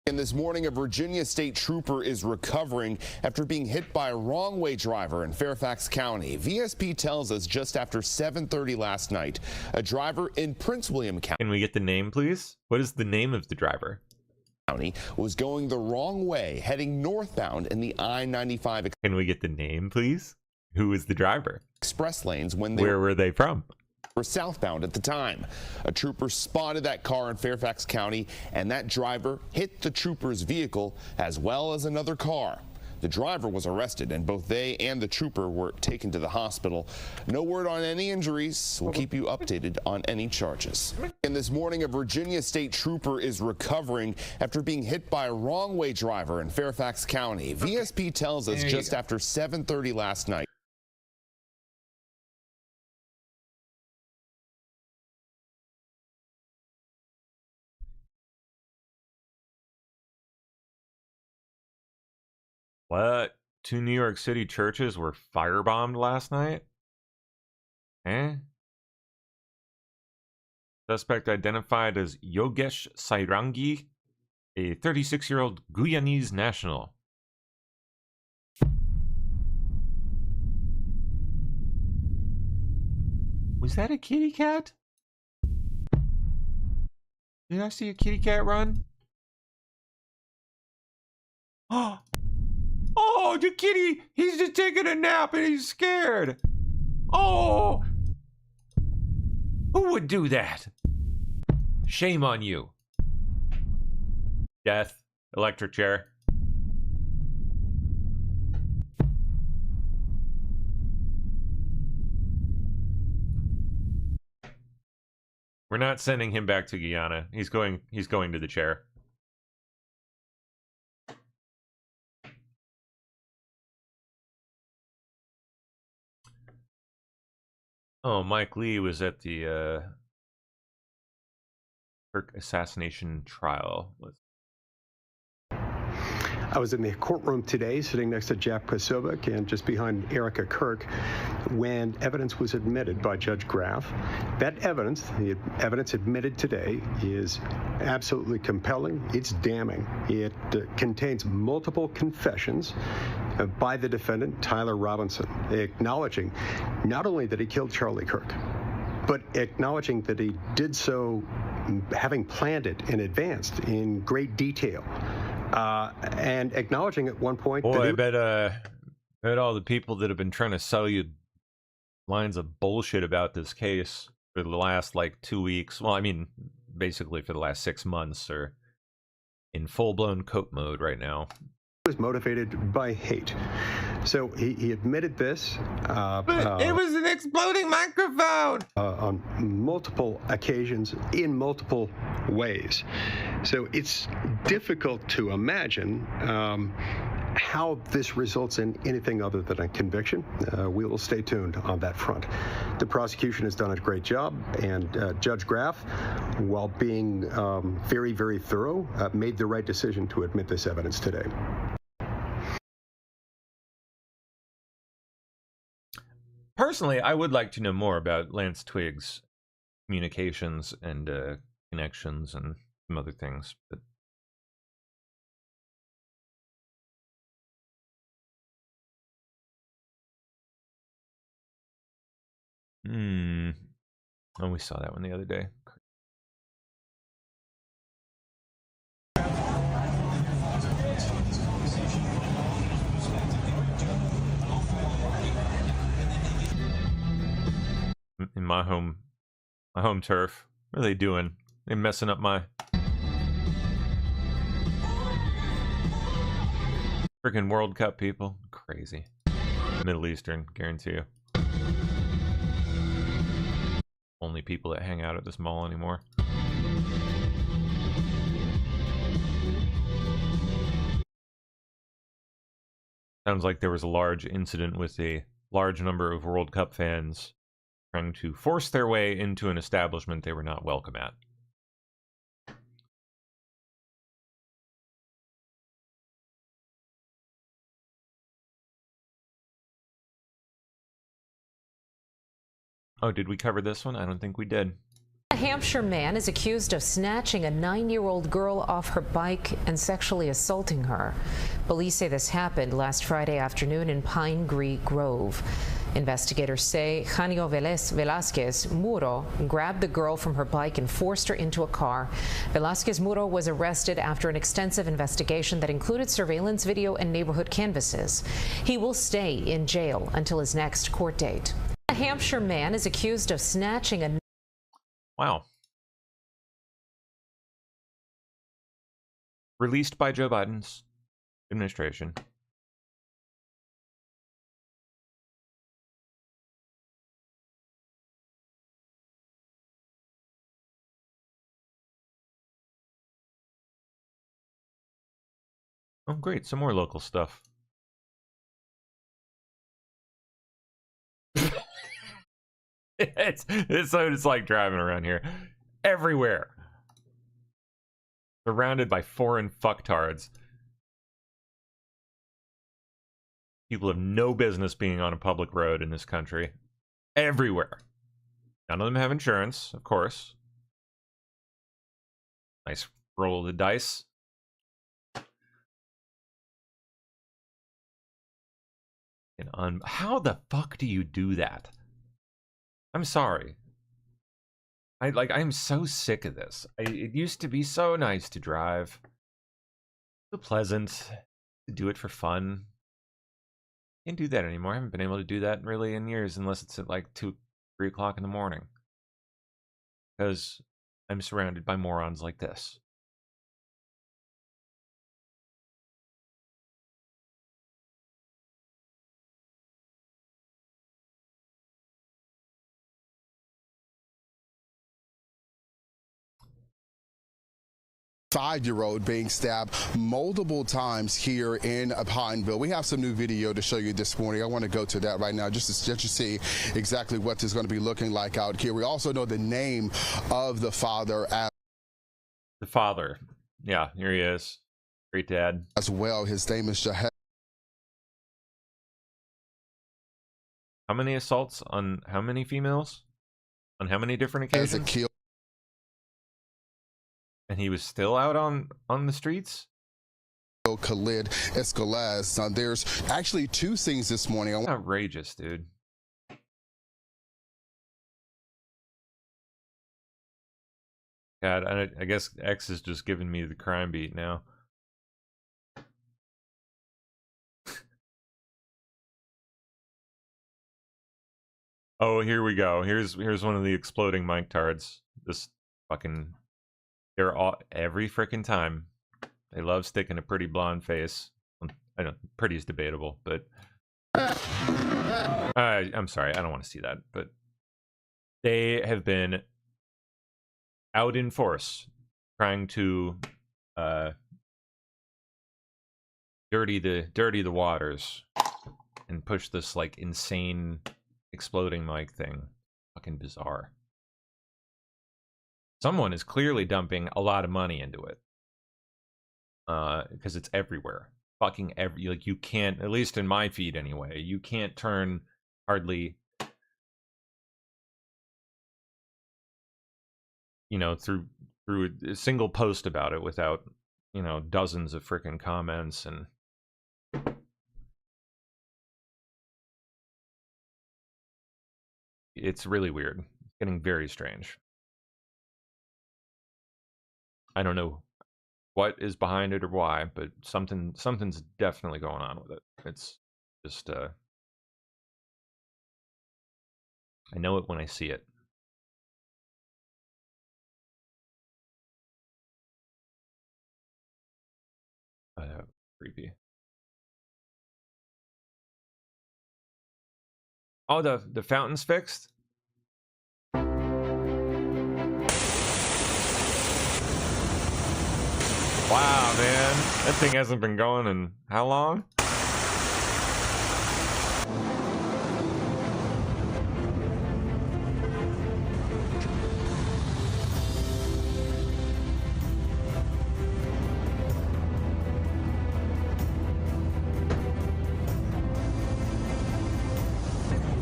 And this morning, a Virginia state trooper is recovering after being hit by a wrong-way driver in Fairfax County. VSP tells us just after 7:30 last night, a driver in Prince William County. Can we get the name, please? What is the name of the driver? County was going the wrong way, heading northbound in the I-95. Can we get the name, please? Who was the driver? Express lanes when they Where were they from? Were southbound at the time. A trooper spotted that car in Fairfax County, and that driver hit the trooper's vehicle as well as another car. The driver was arrested, and both they and the trooper were taken to the hospital. No word on any injuries. We'll keep you updated on any charges. And this morning, a Virginia state trooper is recovering after being hit by a wrong-way driver in Fairfax County. VSP tells us just after 7:30 last night. What? 2 New York City churches were firebombed last night? Suspect identified as Yogesh Sairangi, a 36-year-old Guyanese national. Was that a kitty cat? Did I see a kitty cat run? Oh, the kitty! He's just taking a nap and he's scared. Oh! Who would do that? Shame on you. Death. Electric chair. We're not sending him back to Guyana. He's going to the chair. Oh, Mike Lee was at the Kirk assassination trial. I was in the courtroom today, sitting next to Jack Posobiec and just behind Erica Kirk, when evidence was admitted by Judge Graff. That evidence, the evidence admitted today, is absolutely compelling. It's damning. It contains multiple confessions by the defendant, Tyler Robinson, acknowledging not only that he killed Charlie Kirk, but acknowledging that he did so having planned it in advance in great detail. And acknowledging at one point... Boy, I bet all the people that have been trying to sell you lines of bullshit about this case for the last, like, 2 weeks, well, I mean, basically for the last 6 months, are in full-blown cope mode right now. Was motivated by hate. So he admitted this. But it was an exploding microphone! On multiple occasions, in multiple ways. So it's difficult to imagine how this results in anything other than a conviction. We will stay tuned on that front. The prosecution has done a great job, and Judge Graff, while being very, very thorough, made the right decision to admit this evidence today. Personally, I would like to know more about Lance Twiggs' communications and connections and some other things, but oh, we saw that one the other day. In my home turf. What are they doing? They messing up my freaking World Cup, people. Crazy. Middle Eastern, guarantee you. Only people that hang out at this mall anymore. Sounds like there was a large incident with a large number of World Cup fans trying to force their way into an establishment they were not welcome at. Oh, did we cover this one? I don't think we did. A Hampshire man is accused of snatching a 9-year-old girl off her bike and sexually assaulting her. Police say this happened last Friday afternoon in Pine Grove. Investigators say Janio Velázquez Muro grabbed the girl from her bike and forced her into a car. Velázquez Muro was arrested after an extensive investigation that included surveillance video and neighborhood canvases. He will stay in jail until his next court date. A Hampshire man is accused of snatching a... Wow. Released by Joe Biden's administration. Oh, great. Some more local stuff. It's what it's like driving around here. Everywhere. Surrounded by foreign fucktards. People have no business being on a public road in this country. Everywhere. None of them have insurance, of course. Nice roll of the dice. And how the fuck do you do that? I'm sorry. I'm so sick of this. It used to be so nice to drive. So pleasant to do it for fun. Can't do that anymore. I haven't been able to do that really in years unless it's at like 2, 3 o'clock in the morning. Because I'm surrounded by morons like this. Five-year-old being stabbed multiple times here in Pineville. We have some new video to show you this morning. I want to go to that right now just to see exactly what is going to be looking like out here. We also know the name of the father. The father. Yeah, here he is. Great dad. As well, his name is Jahed. How many assaults on how many females? On how many different occasions? And he was still out on the streets? Khalid Escalaz. Now, there's actually two things this morning. Outrageous, dude. God, I guess X is just giving me the crime beat now. Oh, here we go. Here's one of the exploding mic tards. This fucking, they're all every freaking time. They love sticking a pretty blonde face. I know pretty is debatable, but I'm sorry, I don't want to see that. But they have been out in force trying to dirty the waters and push this like insane exploding mic thing. Fucking bizarre. Someone is clearly dumping a lot of money into it. Because it's everywhere. Fucking like you can't, at least in my feed anyway, you can't turn hardly, you know, through a single post about it without, you know, dozens of freaking comments. And it's really weird. It's getting very strange. I don't know what is behind it or why, but something's definitely going on with it. It's just I know it when I see it. Creepy. Oh, the fountain's fixed? Wow, man. That thing hasn't been going in how long?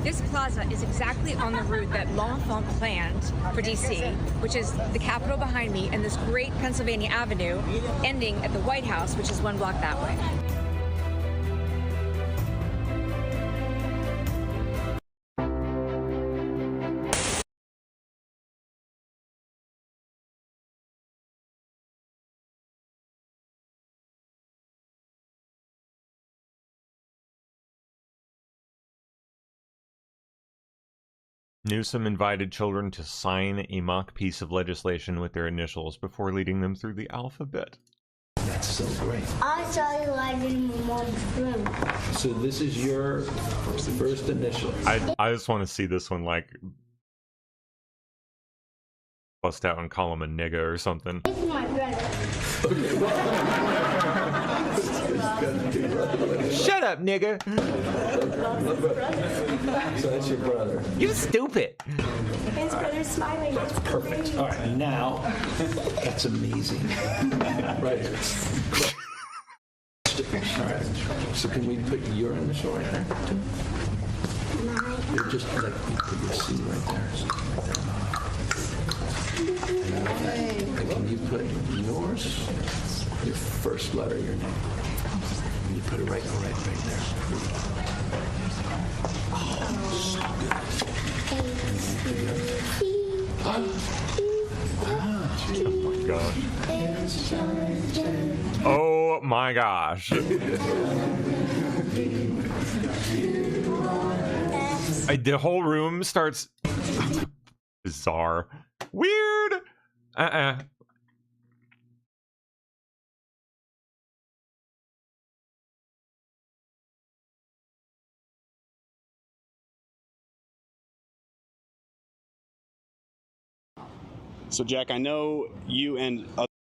This plaza is exactly on the route that L'Enfant planned for DC, which is the Capitol behind me, and this great Pennsylvania Avenue ending at the White House, which is one block that way. Newsom invited children to sign a mock piece of legislation with their initials before leading them through the alphabet. That's so great. I saw you right in my mom's room. So this is your first initial. I just want to see this one like bust out and call him a nigga or something. It's my brother. Shut up, nigga. So that's your brother. You stupid. His brother's smiling. That's Perfect. All right, now that's amazing. Right. All right. So can we put your initial right there too? You're just like you put your C right there. And can you put yours? Your first letter of your name. And you put it right there. Oh my gosh. The whole room starts bizarre. Weird. So, Jack, I know you and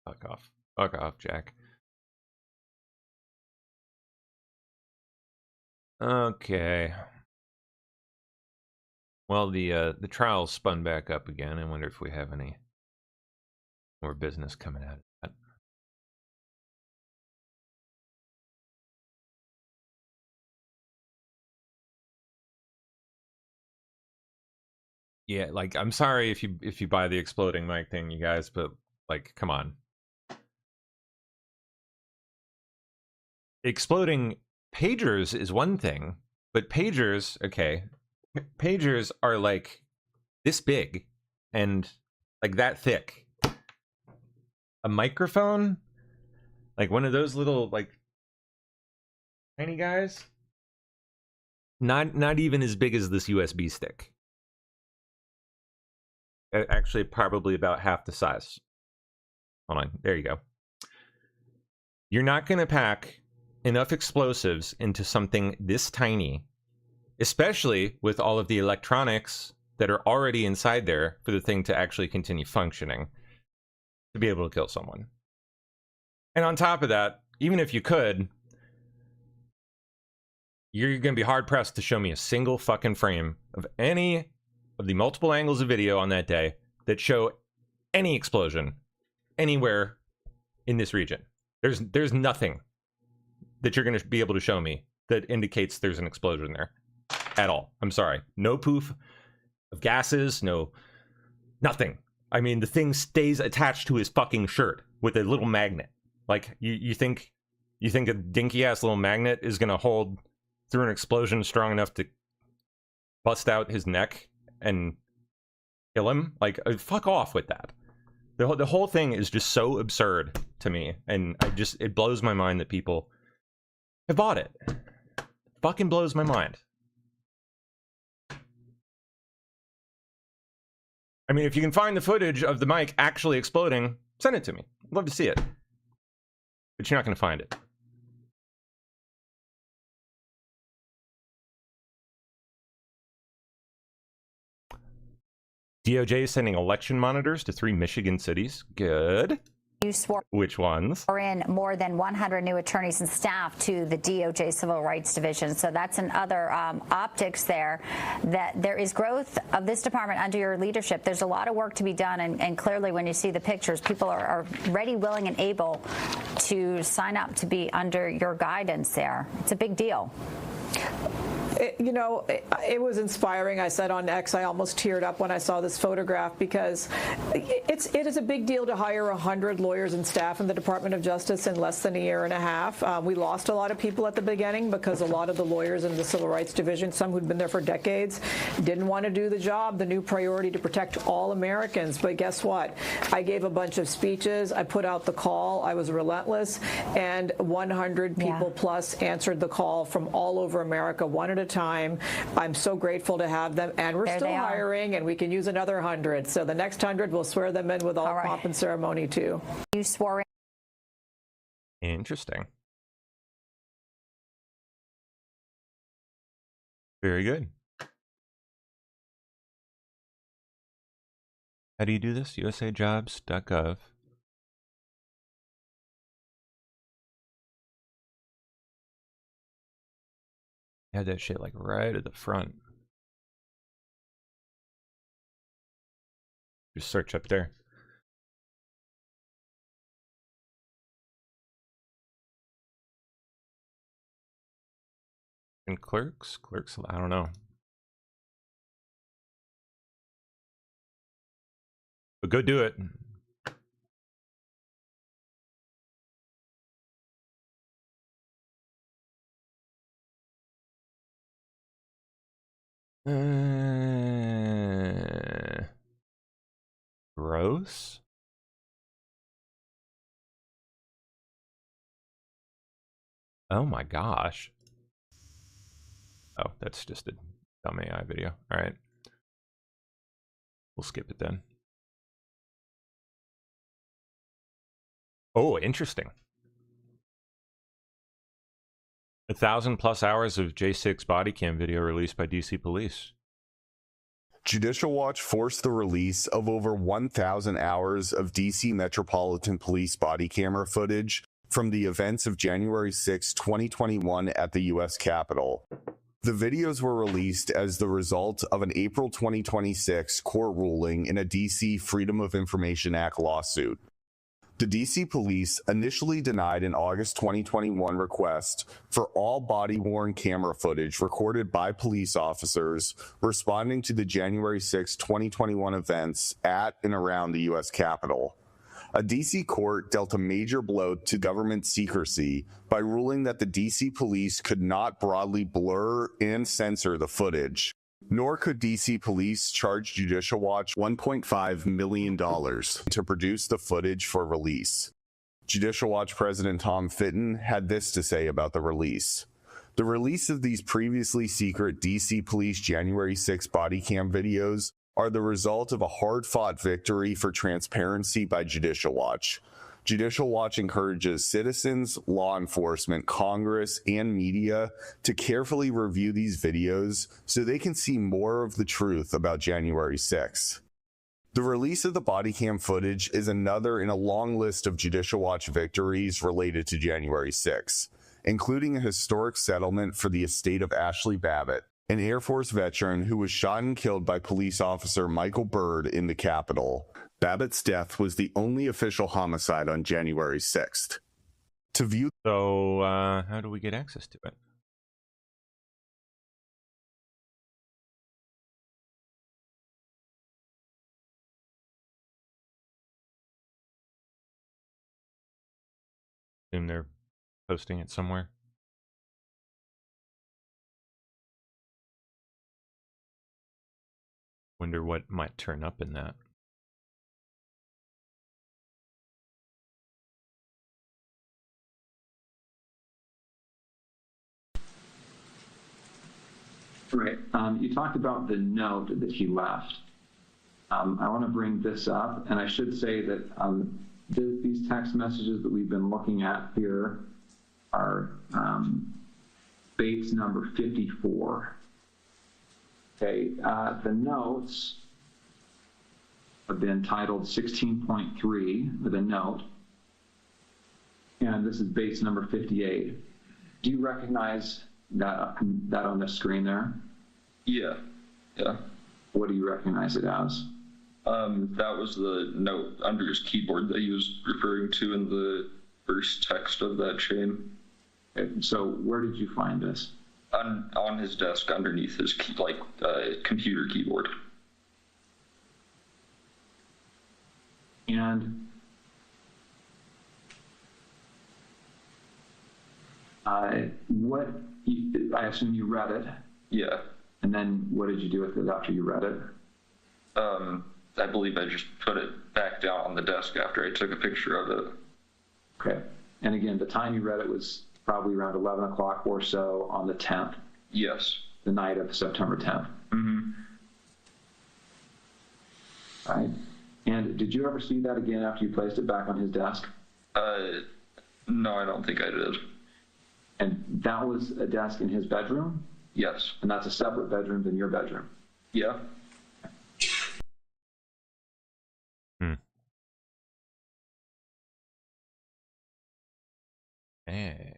Fuck off. Fuck off, Jack. Okay. Well, the trial spun back up again. I wonder if we have any more business coming out of that. Yeah, like I'm sorry if you buy the exploding mic thing, you guys, but like, come on. Exploding pagers is one thing, but pagers, okay, pagers are like this big and like that thick. A microphone, like one of those little like tiny guys, not even as big as this USB stick. Actually, probably about half the size. Hold on, there you go. You're not going to pack enough explosives into something this tiny, especially with all of the electronics that are already inside there for the thing to actually continue functioning, to be able to kill someone. And on top of that, even if you could, you're going to be hard-pressed to show me a single fucking frame of any of the multiple angles of video on that day that show any explosion anywhere in this region. There's nothing that you're going to be able to show me that indicates there's an explosion there at all. I'm sorry. No proof of gases, nothing. I mean, the thing stays attached to his fucking shirt with a little magnet. Like, you think a dinky-ass little magnet is going to hold through an explosion strong enough to bust out his neck and kill him? Like, fuck off with that. The whole thing is just so absurd to me, and it blows my mind that people have bought it. Fucking blows my mind. I mean, if you can find the footage of the mic actually exploding, send it to me. I'd love to see it. But you're not going to find it. DOJ is sending election monitors to 3 Michigan cities. Good. You swore Which ones? in more than 100 new attorneys and staff to the DOJ Civil Rights Division. So that's another optics there, that there is growth of this department under your leadership. There's a lot of work to be done, and clearly when you see the pictures, people are ready, willing, and able to sign up to be under your guidance there. It's a big deal. It was inspiring. I said on X, I almost teared up when I saw this photograph, because it is a big deal to hire 100 lawyers and staff in the Department of Justice in less than a year and a half. We lost a lot of people at the beginning because a lot of the lawyers in the Civil Rights Division, some who'd been there for decades, didn't want to do the job, the new priority to protect all Americans. But guess what? I gave a bunch of speeches. I put out the call. I was relentless. And 100 people plus answered the call from all over America, one at a time. I'm so grateful to have them, and we're still hiring, and we can use another 100. So the next 100, we'll swear them in with all pomp and ceremony too. You swore in. Interesting. Very good. How do you do this? usajobs.gov. Had that shit like right at the front. Just search up there. And clerks, I don't know. But go do it. Gross. Oh my gosh. Oh, that's just a dumb AI video. All right. We'll skip it then. Oh, interesting. 1,000+ hours of J6 body cam video released by DC Police. Judicial Watch forced the release of over 1,000 hours of DC Metropolitan Police body camera footage from the events of January 6, 2021 at the U.S. Capitol. The videos were released as the result of an April 2026 court ruling in a DC Freedom of Information Act lawsuit. The DC police initially denied an August 2021 request for all body-worn camera footage recorded by police officers responding to the January 6, 2021 events at and around the U.S. Capitol. A DC court dealt a major blow to government secrecy by ruling that the DC police could not broadly blur and censor the footage, nor could DC police charge Judicial Watch $1.5 million to produce the footage for release. Judicial Watch President Tom Fitton had this to say about the release. The release of these previously secret DC police January 6 body cam videos are the result of a hard-fought victory for transparency by Judicial Watch. Judicial Watch encourages citizens, law enforcement, Congress, and media to carefully review these videos so they can see more of the truth about January 6. The release of the body cam footage is another in a long list of Judicial Watch victories related to January 6, including a historic settlement for the estate of Ashley Babbitt, an Air Force veteran who was shot and killed by police officer Michael Byrd in the Capitol. Babbitt's death was the only official homicide on January 6th. To view... So, how do we get access to it? Assume they're posting it somewhere. Wonder what might turn up in that. Right. You talked about the note that he left. I want to bring this up, and I should say that these text messages that we've been looking at here are Bates number 54. Okay, the notes have been titled 16.3 with a note, and this is Bates number 58. Do you recognize that on the screen there? Yeah. What do you recognize it as? That was the note under his keyboard that he was referring to in the first text of that chain. Okay, so where did you find this? On his desk underneath his computer keyboard. And I assume you read it. Yeah. And then what did you do with it after you read it? I believe I just put it back down on the desk after I took a picture of it. Okay. And again, the time you read it was probably around 11 o'clock or so on the 10th. Yes. The night of September 10th. Mm-hmm. All right. And did you ever see that again after you placed it back on his desk? No, I don't think I did. And that was a desk in his bedroom? Yes. And that's a separate bedroom than your bedroom? Yeah. Hey.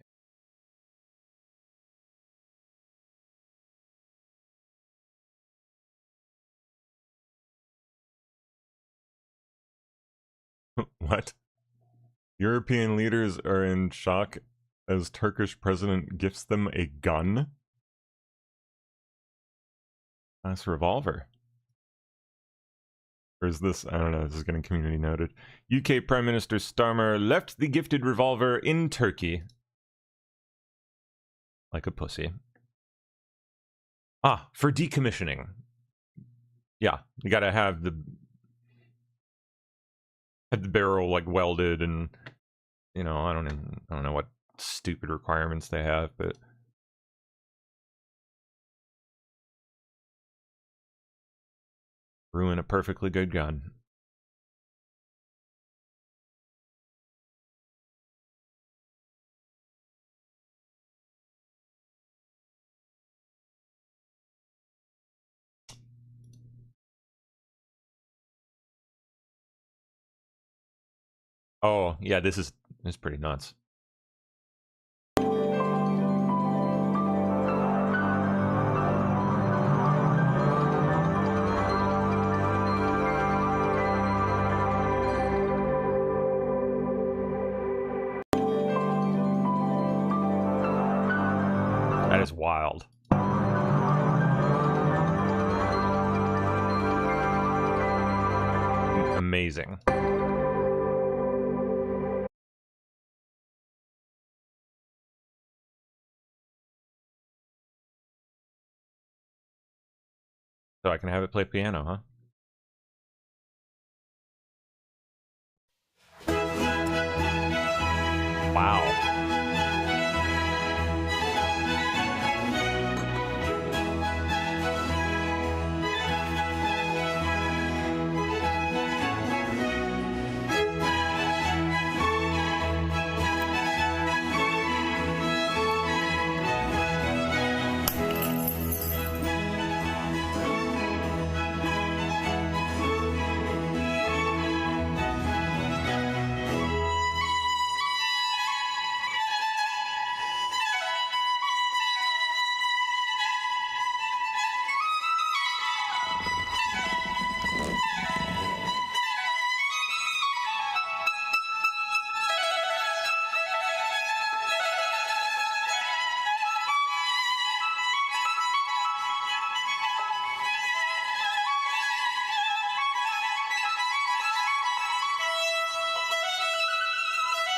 What? European leaders are in shock as Turkish president gifts them a gun? Nice revolver. Or is this, I don't know, this is getting community noted. UK Prime Minister Starmer left the gifted revolver in Turkey. Like a pussy. Ah, for decommissioning. Yeah, you gotta have the barrel like welded and, you know, I don't know what stupid requirements they have, but ruin a perfectly good gun. Oh, yeah, this is pretty nuts. is wild. Amazing. So I can have it play piano, huh? Wow.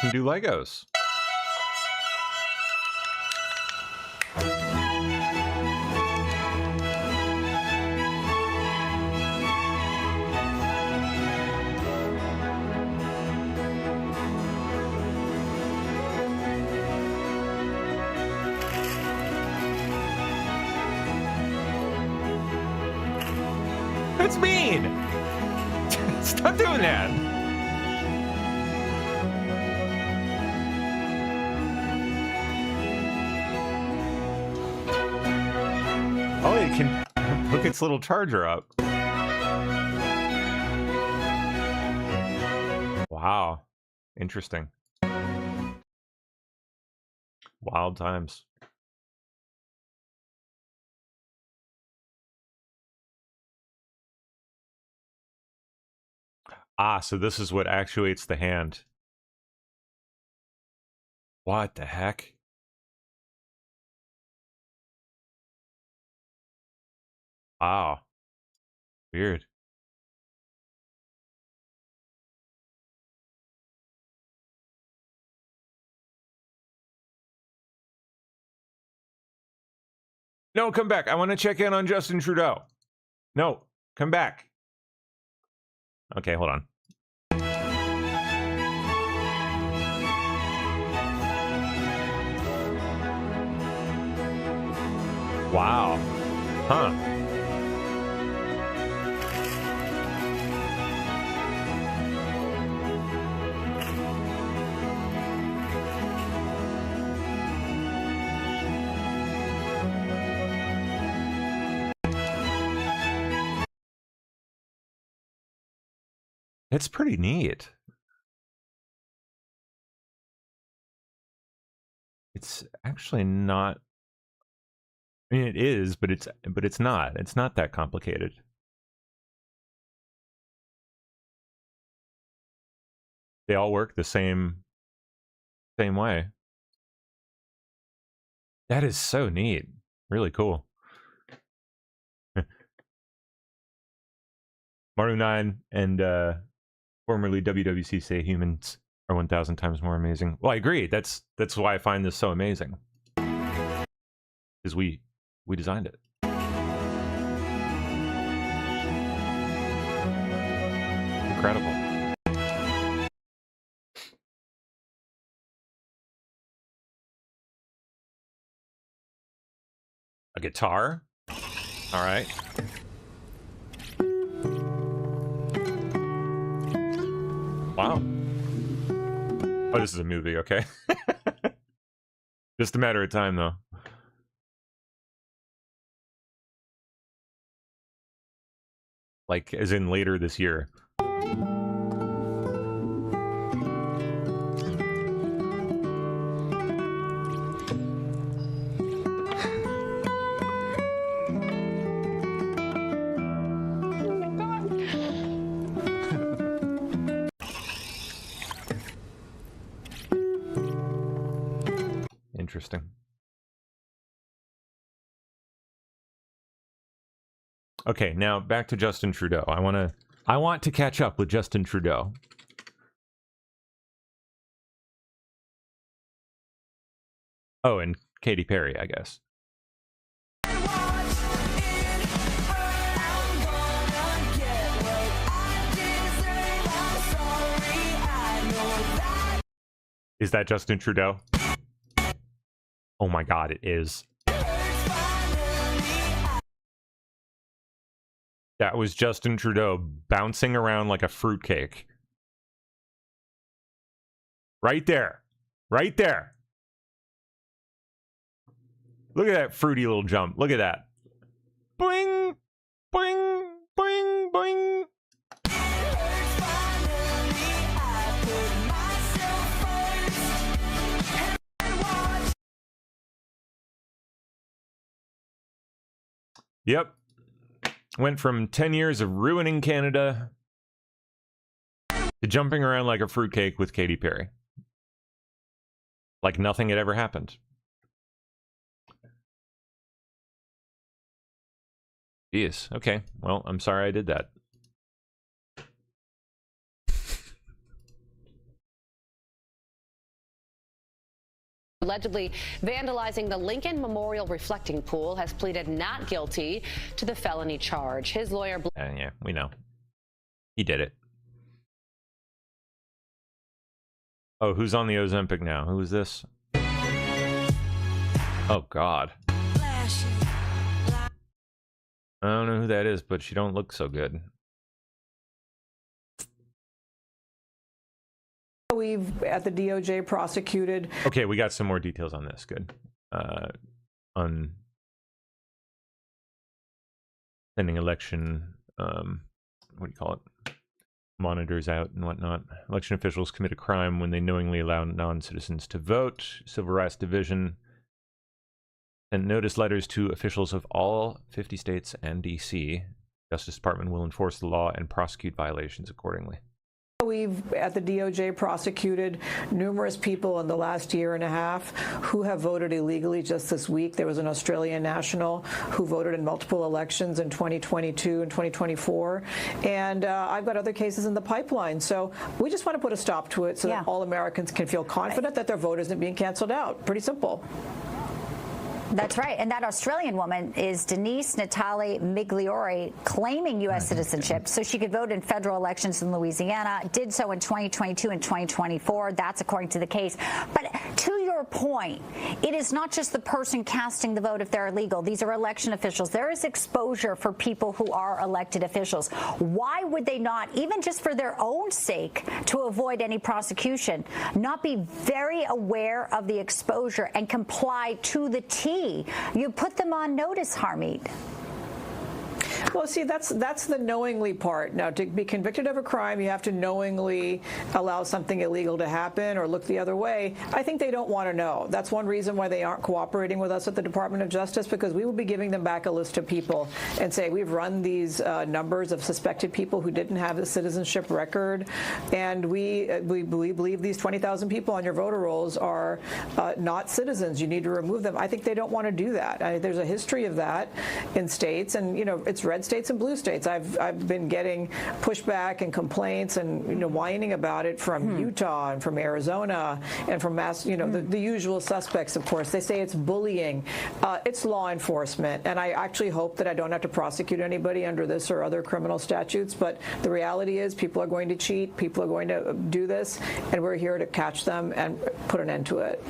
Can do Legos. That's mean. Stop doing that. Oh, it can hook its little charger up. Wow. Interesting. Wild times. Ah, so this is what actuates the hand. What the heck? Wow. Weird. No, come back. I want to check in on Justin Trudeau. No, come back. Okay, hold on. Wow. Huh. It's pretty neat. It's actually not. I mean, it is, but it's not. It's not that complicated. They all work the same way. That is so neat. Really cool. Maru9 and formerly WWC say humans are 1,000 times more amazing. Well, I agree. That's why I find this so amazing. Because we designed it. Incredible. A guitar? All right. Wow. Oh, this is a movie, okay. Just a matter of time, though. Like, as in later this year. Interesting. Okay, now back to Justin Trudeau. I want to catch up with Justin Trudeau. Oh, and Katy Perry, I guess. Is that Justin Trudeau? Oh my god, it is. That was Justin Trudeau bouncing around like a fruitcake. Right there. Right there. Look at that fruity little jump. Look at that. Boing! Boing! Boing! Boing! Yep. Went from 10 years of ruining Canada to jumping around like a fruitcake with Katy Perry. Like nothing had ever happened. Jeez. Okay. Well, I'm sorry I did that. Allegedly vandalizing the Lincoln Memorial Reflecting Pool, has pleaded not guilty to the felony charge. His lawyer... Yeah, we know. He did it. Oh, who's on the Ozempic now? Who is this? Oh, God. I don't know who that is, but she don't look so good. We've, at the DOJ, prosecuted... Okay, we got some more details on this. Good. On sending election, what do you call it? Monitors out and whatnot. Election officials commit a crime when they knowingly allow non-citizens to vote. Civil Rights Division sent notice letters to officials of all 50 states and D.C. Justice Department will enforce the law and prosecute violations accordingly. We've, at the DOJ, prosecuted numerous people in the last year and a half who have voted illegally. Just this week, there was an Australian national who voted in multiple elections in 2022 and 2024. And I've got other cases in the pipeline. So we just want to put a stop to it so that all Americans can feel confident that their vote isn't being canceled out. Pretty simple. That's right. And that Australian woman is Denise Natali Migliore, claiming U.S. citizenship so she could vote in federal elections in Louisiana, did so in 2022 and 2024. That's according to the case. But to your point, it is not just the person casting the vote if they're illegal. These are election officials. There is exposure for people who are elected officials. Why would they not, even just for their own sake, to avoid any prosecution, not be very aware of the exposure and comply to the T? You put them on notice, Harmeet. Well, see, that's the knowingly part. Now, to be convicted of a crime, you have to knowingly allow something illegal to happen or look the other way. I think they don't want to know. That's one reason why they aren't cooperating with us at the Department of Justice, because we will be giving them back a list of people and say, we've run these numbers of suspected people who didn't have a citizenship record, and we believe these 20,000 people on your voter rolls are not citizens. You need to remove them. I think they don't want to do that. There's a history of that in states, and, you know, it's red states and blue states. I've been getting pushback and complaints and, you know, whining about it from Utah and from Arizona and from the usual suspects, of course. They say it's bullying. It's law enforcement, and I actually hope that I don't have to prosecute anybody under this or other criminal statutes, but the reality is people are going to cheat, people are going to do this, and we're here to catch them and put an end to it.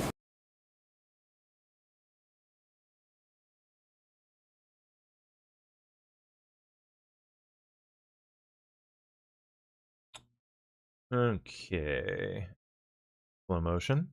Okay. Slow motion.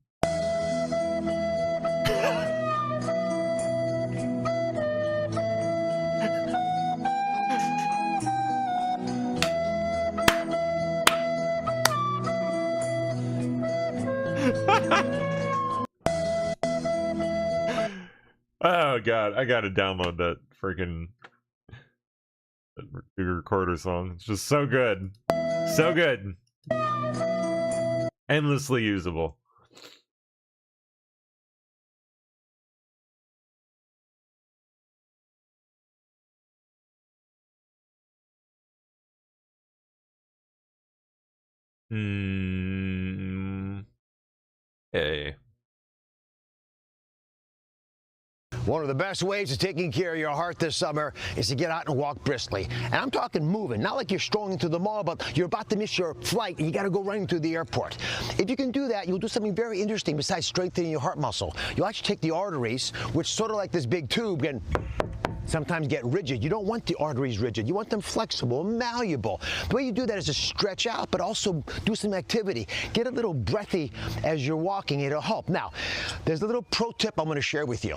Oh god, I gotta download that freaking recorder song. It's just so good. So good. Endlessly usable. Hey. One of the best ways of taking care of your heart this summer is to get out and walk briskly. And I'm talking moving, not like you're strolling through the mall, but you're about to miss your flight and you got to go running through the airport. If you can do that, you'll do something very interesting besides strengthening your heart muscle. You'll actually take the arteries, which sort of like this big tube, and sometimes get rigid. You don't want the arteries rigid. You want them flexible, malleable. The way you do that is to stretch out, but also do some activity. Get a little breathy as you're walking. It'll help. Now, there's a little pro tip I'm going to share with you.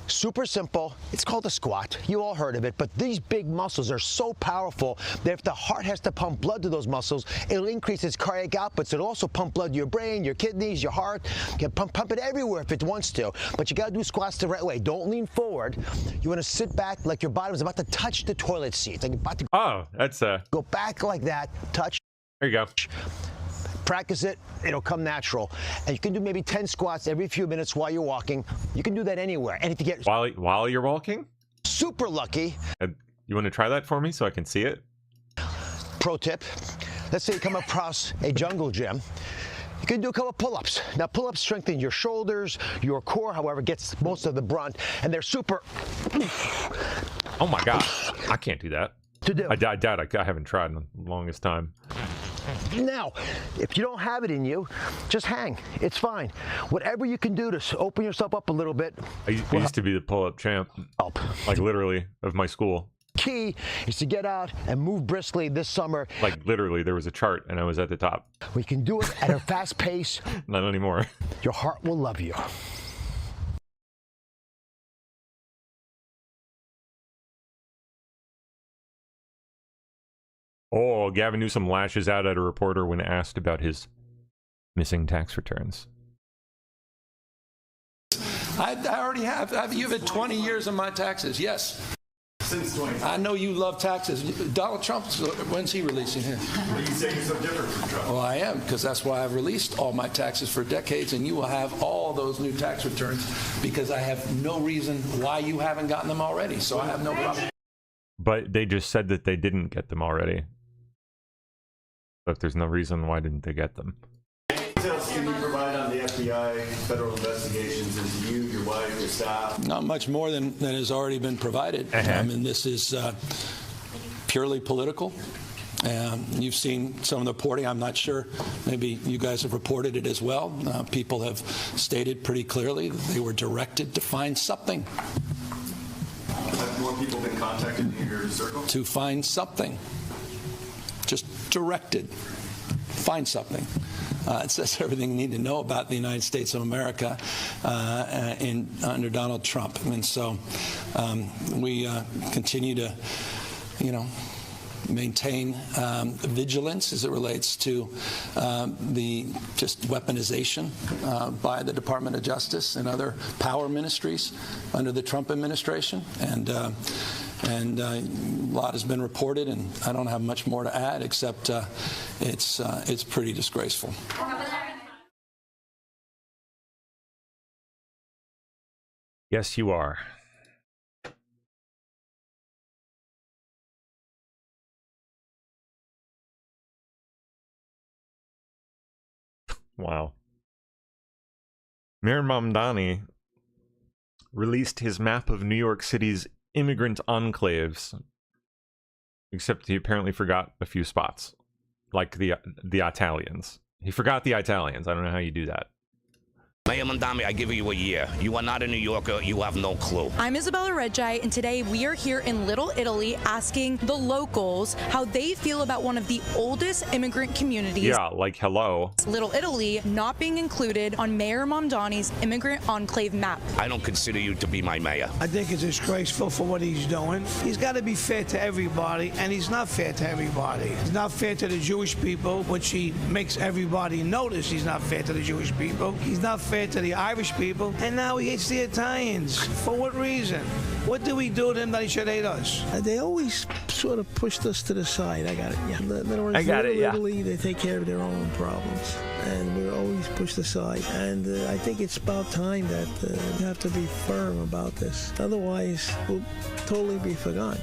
Super simple. It's called a squat. You all heard of it, but these big muscles are so powerful that if the heart has to pump blood to those muscles, it'll increase its cardiac output. So it'll also pump blood to your brain, your kidneys, your heart. You can pump it everywhere if it wants to, but you got to do squats the right way. Don't lean forward. You want to sit back like your bottom is about to touch the toilet seat. Like about to go back like that, touch. There you go. Practice it, it'll come natural. And you can do maybe 10 squats every few minutes while you're walking. You can do that anywhere. And if you get while you're walking? Super lucky. You want to try that for me so I can see it? Pro tip. Let's say you come across a jungle gym. You can do a couple of pull-ups. Now, pull-ups strengthen your shoulders, your core, however, gets most of the brunt, and they're super. Oh my God, I can't do that. I doubt I haven't tried in the longest time. Now, if you don't have it in you, just hang. It's fine. Whatever you can do to open yourself up a little bit. I used to be the pull-up champ, like literally, of my school. Key is to get out and move briskly this summer. Like literally, there was a chart and I was at the top. We can do it at a fast pace. Not anymore. Your heart will love you. Oh, Gavin Newsom lashes out at a reporter when asked about his missing tax returns. I already have. You've had 20 years of my taxes, yes. Since 20. I know you love taxes. Donald Trump, when's he releasing his? Are you saying you're so different from Trump? Well, I am, because that's why I've released all my taxes for decades, and you will have all those new tax returns, because I have no reason why you haven't gotten them already, so I have no problem. But they just said that they didn't get them already. So if there's no reason, why didn't they get them? What else can you provide on the FBI federal investigations into you, your wife, your staff? Not much more than has already been provided. I mean, this is purely political. You've seen some of the reporting. I'm not sure. Maybe you guys have reported it as well. People have stated pretty clearly that they were directed to find something. Have more people been contacted in your circle? To find something. Just directed. Find something. It says everything you need to know about the United States of America under Donald Trump. And so we continue to, maintain vigilance as it relates to the just weaponization by the Department of Justice and other power ministries under the Trump administration. And a lot has been reported, and I don't have much more to add except it's pretty disgraceful. Yes, you are. Wow. Mayor Mamdani released his map of New York City's immigrant enclaves, except he apparently forgot a few spots, like the Italians. He forgot the Italians. I don't know how you do that. Mayor Mamdani, I give you a year. You are not a New Yorker. You have no clue. I'm Isabella Reggi, and today we are here in Little Italy asking the locals how they feel about one of the oldest immigrant communities. Yeah, like hello. Little Italy not being included on Mayor Mamdani's immigrant enclave map. I don't consider you to be my mayor. I think it's disgraceful for what he's doing. He's got to be fair to everybody, and he's not fair to everybody. He's not fair to the Jewish people, which he makes everybody notice he's not fair to the Jewish people. He's not fair to the Irish people, and now he hates the Italians. For what reason? What do we do to him that he should hate us? They always sort of pushed us to the side. I got it, yeah. Italy, they take care of their own problems. and we're always pushed aside. And I think it's about time that we have to be firm about this. Otherwise, we'll totally be forgotten.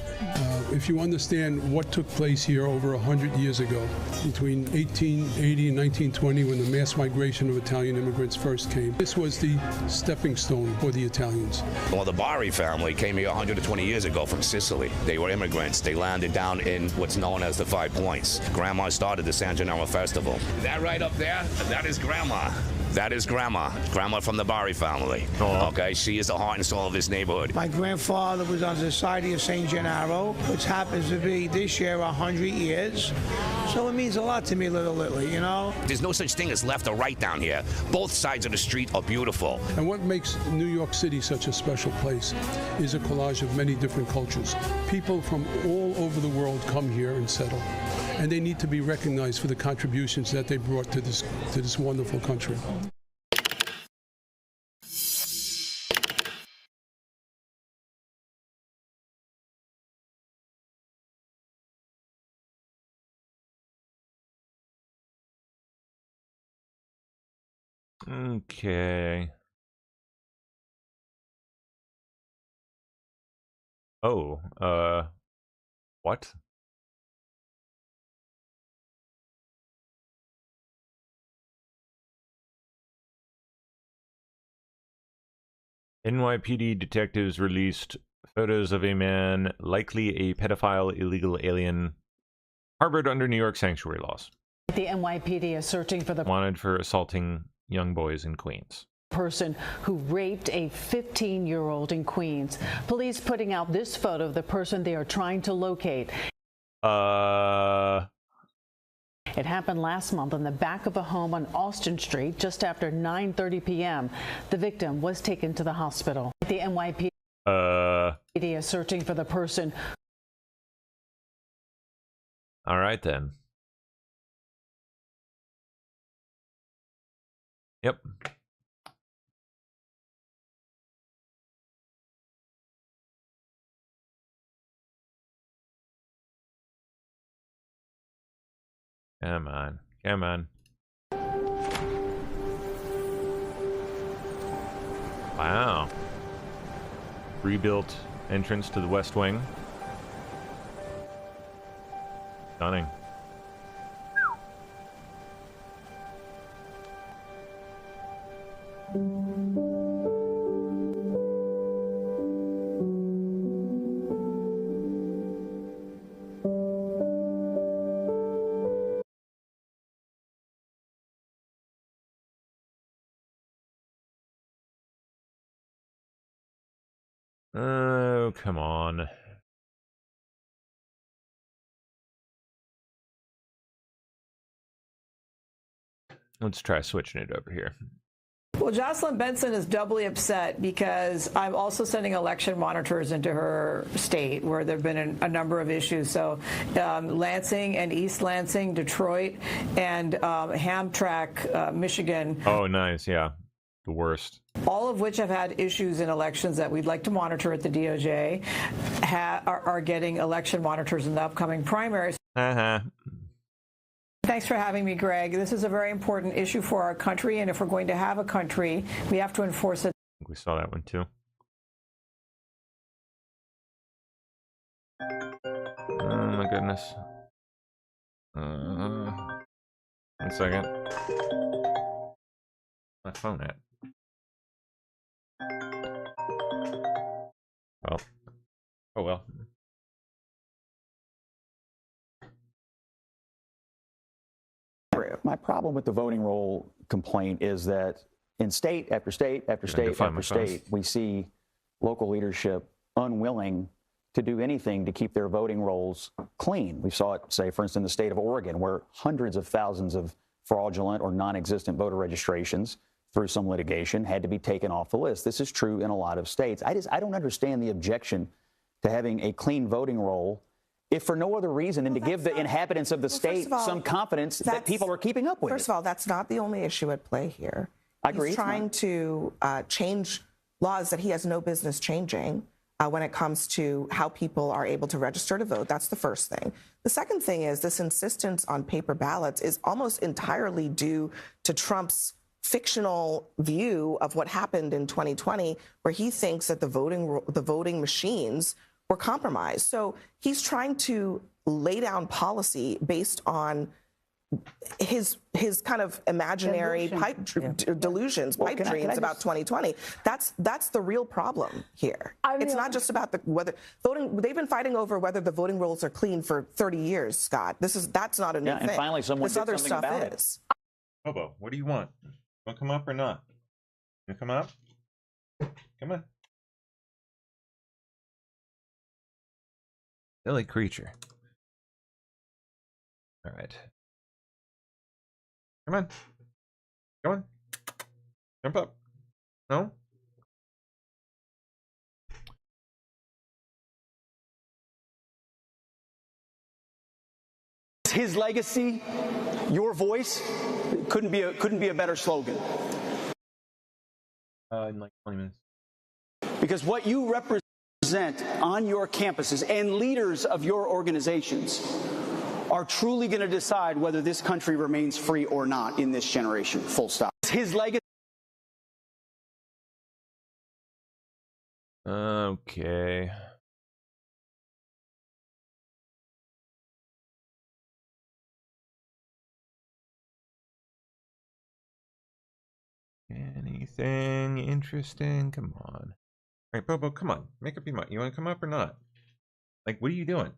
If you understand what took place here over 100 years ago, between 1880 and 1920, when the mass migration of Italian immigrants first came, this was the stepping stone for the Italians. Well, the Bari family came here 120 years ago from Sicily. They were immigrants. They landed down in what's known as the Five Points. Grandma started the San Gennaro Festival. That right up there, that is Grandma. That is Grandma. Grandma from the Bari family. Okay, she is the heart and soul of this neighborhood. My grandfather was on the Society of St. Gennaro, which happens to be this year 100 years. So it means a lot to me, Little Italy, you know? There's no such thing as left or right down here. Both sides of the street are beautiful. And what makes New York City such a special place is a collage of many different cultures. People from all over the world come here and settle. And they need to be recognized for the contributions that they brought to this wonderful country. Okay. Oh, what? NYPD detectives released photos of a man, likely a pedophile illegal alien, harbored under New York sanctuary laws. The NYPD is searching for the wanted for assaulting young boys in Queens. Person who raped a 15-year-old in Queens. Police putting out this photo of the person they are trying to locate. It happened last month in the back of a home on Austin Street just after 9:30 p.m. The victim was taken to the hospital. The NYPD is searching for the person. All right then. Yep. Come on. Come on. Wow. Rebuilt entrance to the West Wing. Stunning. Oh, come on. Let's try switching it over here. Well, Jocelyn Benson is doubly upset because I'm also sending election monitors into her state where there have been a number of issues. So Lansing and East Lansing, Detroit, and Hamtramck, Michigan. Oh, nice. Yeah. The worst. All of which have had issues in elections that we'd like to monitor at the DOJ, are getting election monitors in the upcoming primaries. Thanks for having me, Greg. This is a very important issue for our country, and if we're going to have a country, we have to enforce it. I think we saw that one too. Oh my goodness. 1 second. My phone at? Oh. Oh well. My problem with the voting roll complaint is that in state after state after state after state, we see local leadership unwilling to do anything to keep their voting rolls clean. We saw it, say, for instance, in the state of Oregon, where hundreds of thousands of fraudulent or non-existent voter registrations through some litigation had to be taken off the list. This is true in a lot of states. I don't understand the objection to having a clean voting roll, if for no other reason than to give the inhabitants of the state some confidence that people are keeping up with it. First of all, that's not the only issue at play here. I agree. He's trying to change laws that he has no business changing. when it comes to how people are able to register to vote. That's the first thing. The second thing is this insistence on paper ballots is almost entirely due to Trump's fictional view of what happened in 2020, where he thinks that the voting machines were compromised. So he's trying to lay down policy based on his kind of imaginary delusions, pipe dreams about 2020. That's the real problem here. It's not just about whether voting. They've been fighting over whether the voting rolls are clean for 30 years, Scott. That's not a new thing. And finally, someone this did other something stuff about is. Bobo, what do you want? Want to come up or not? You come up? Come on. Silly creature. All right. Come on. Come on. Jump up. No? His legacy, your voice, couldn't be a better slogan. In like 20 minutes. Because what you represent on your campuses and leaders of your organizations are truly going to decide whether this country remains free or not in this generation. Full stop. His legacy. Okay. Anything interesting? Come on. All right, Bobo, come on. Make up your mind. You want to come up or not? Like, what are you doing?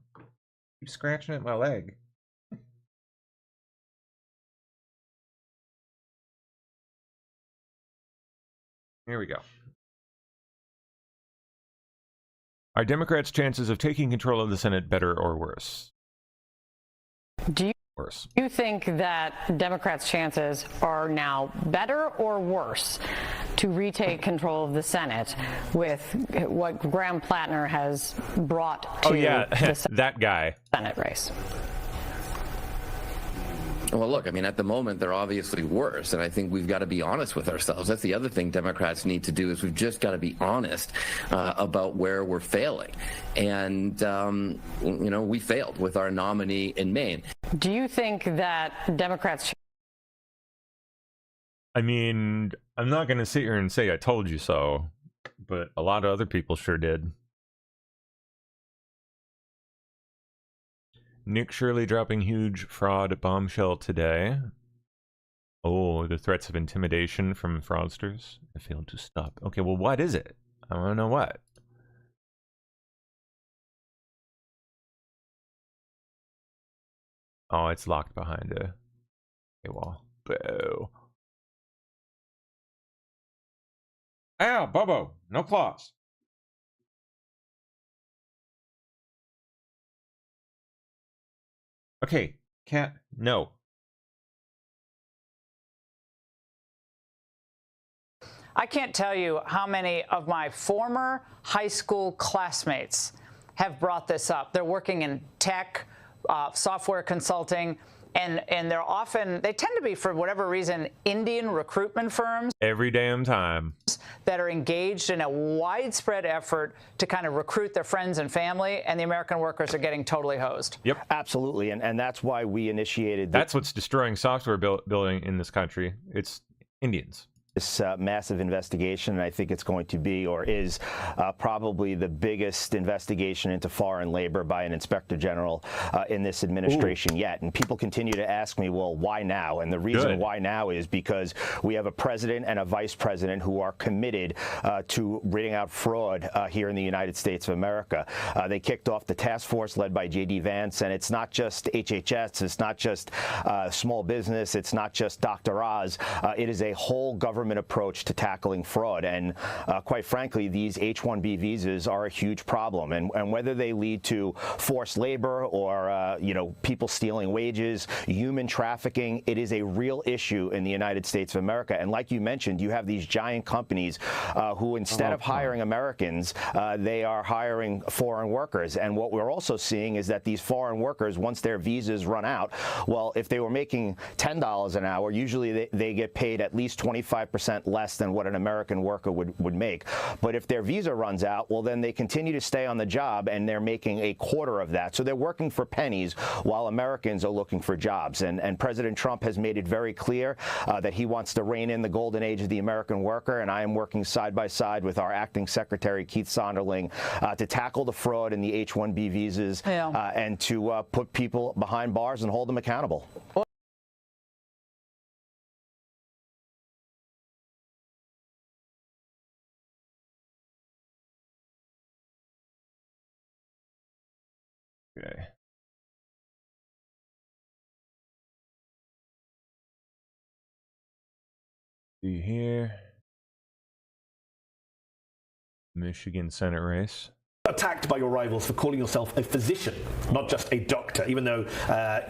Keep scratching at my leg. Here we go. Are Democrats' chances of taking control of the Senate better or worse? Do you think that Democrats' chances are now better or worse to retake control of the Senate with what Graham Plattner has brought to the that guy Senate race? Well, look, I mean, at the moment, they're obviously worse, and I think we've got to be honest with ourselves. That's the other thing Democrats need to do is we've just got to be honest about where we're failing. And, you know, we failed with our nominee in Maine. Do you think that Democrats... I mean, I'm not going to sit here and say I told you so, but a lot of other people sure did. Nick Shirley dropping huge fraud bombshell today. Oh, the threats of intimidation from fraudsters. I failed to stop. Okay, well, what is it? I want to know what. Oh, it's locked behind a wall. Boo. Ow, Bobo, no claws. Okay, cat, no. I can't tell you how many of my former high school classmates have brought this up. They're working in tech, software consulting, and they tend to be, for whatever reason, Indian recruitment firms. Every damn time. That are engaged in a widespread effort to kind of recruit their friends and family, and the American workers are getting totally hosed. Yep. Absolutely, and that's why we initiated... That's what's destroying software building in this country. It's Indians. This massive investigation, and I think it's going to be, or is, probably the biggest investigation into foreign labor by an inspector general in this administration yet. And people continue to ask me, well, why now? And the reason why now is because we have a president and a vice president who are committed to ridding out fraud here in the United States of America. They kicked off the task force led by J.D. Vance, and it's not just HHS, it's not just small business, it's not just Dr. Oz. It is a whole government approach to tackling fraud, and quite frankly, these H-1B visas are a huge problem. And whether they lead to forced labor or you know, people stealing wages, human trafficking, it is a real issue in the United States of America. And like you mentioned, you have these giant companies who, instead of hiring Americans, they are hiring foreign workers. And what we're also seeing is that these foreign workers, once their visas run out, well, if they were making $10 an hour, usually they get paid at least 25% 25% less than what an American worker would make. But if their visa runs out, well, then they continue to stay on the job, and they're making a quarter of that. So they're working for pennies while Americans are looking for jobs. And President Trump has made it very clear that he wants to rein in the golden age of the American worker, and I am working side by side with our acting secretary, Keith Sonderling, to tackle the fraud in the H-1B visas and to put people behind bars and hold them accountable. Okay. See here. Michigan Senate race. Attacked by your rivals for calling yourself a physician, not just a doctor, even though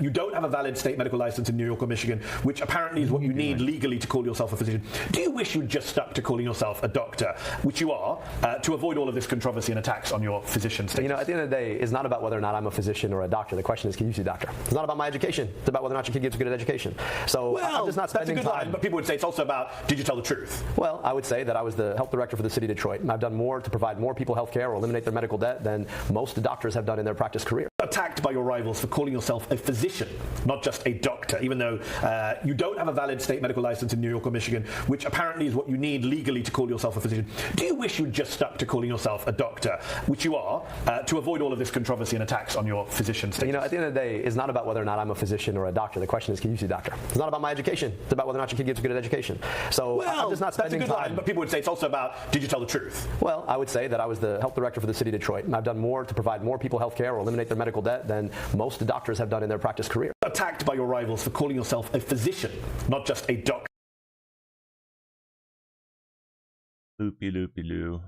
you don't have a valid state medical license in New York or Michigan, which apparently is what you need legally to call yourself a physician. Do you wish you'd just stuck to calling yourself a doctor, which you are, to avoid all of this controversy and attacks on your physician status? You know, at the end of the day, it's not about whether or not I'm a physician or a doctor. The question is, can you see a doctor? It's not about my education. It's about whether or not your kid gets a good education. So I'm just not spending that's a good time. line, but people would say it's also about, did you tell the truth? Well, I would say that I was the health director for the city of Detroit, and I've done more to provide more people health care or eliminate their medical debt than most doctors have done in their practice career. Attacked by your rivals for calling yourself a physician, not just a doctor, even though you don't have a valid state medical license in New York or Michigan, which apparently is what you need legally to call yourself a physician. Do you wish you'd just stuck to calling yourself a doctor, which you are, to avoid all of this controversy and attacks on your physician status? You know, at the end of the day, it's not about whether or not I'm a physician or a doctor. The question is, can you see a doctor? It's not about my education. It's about whether or not your kid gets a good education. So I'm just not spending that's a good time. line, but people would say it's also about, did you tell the truth? Well, I would say that I was the health director for the city of Detroit, and I've done more to provide more people health care or eliminate their medical debt than most doctors have done in their practice career. Attacked by your rivals for calling yourself a physician, not just a doctor. Loopy loopy loo.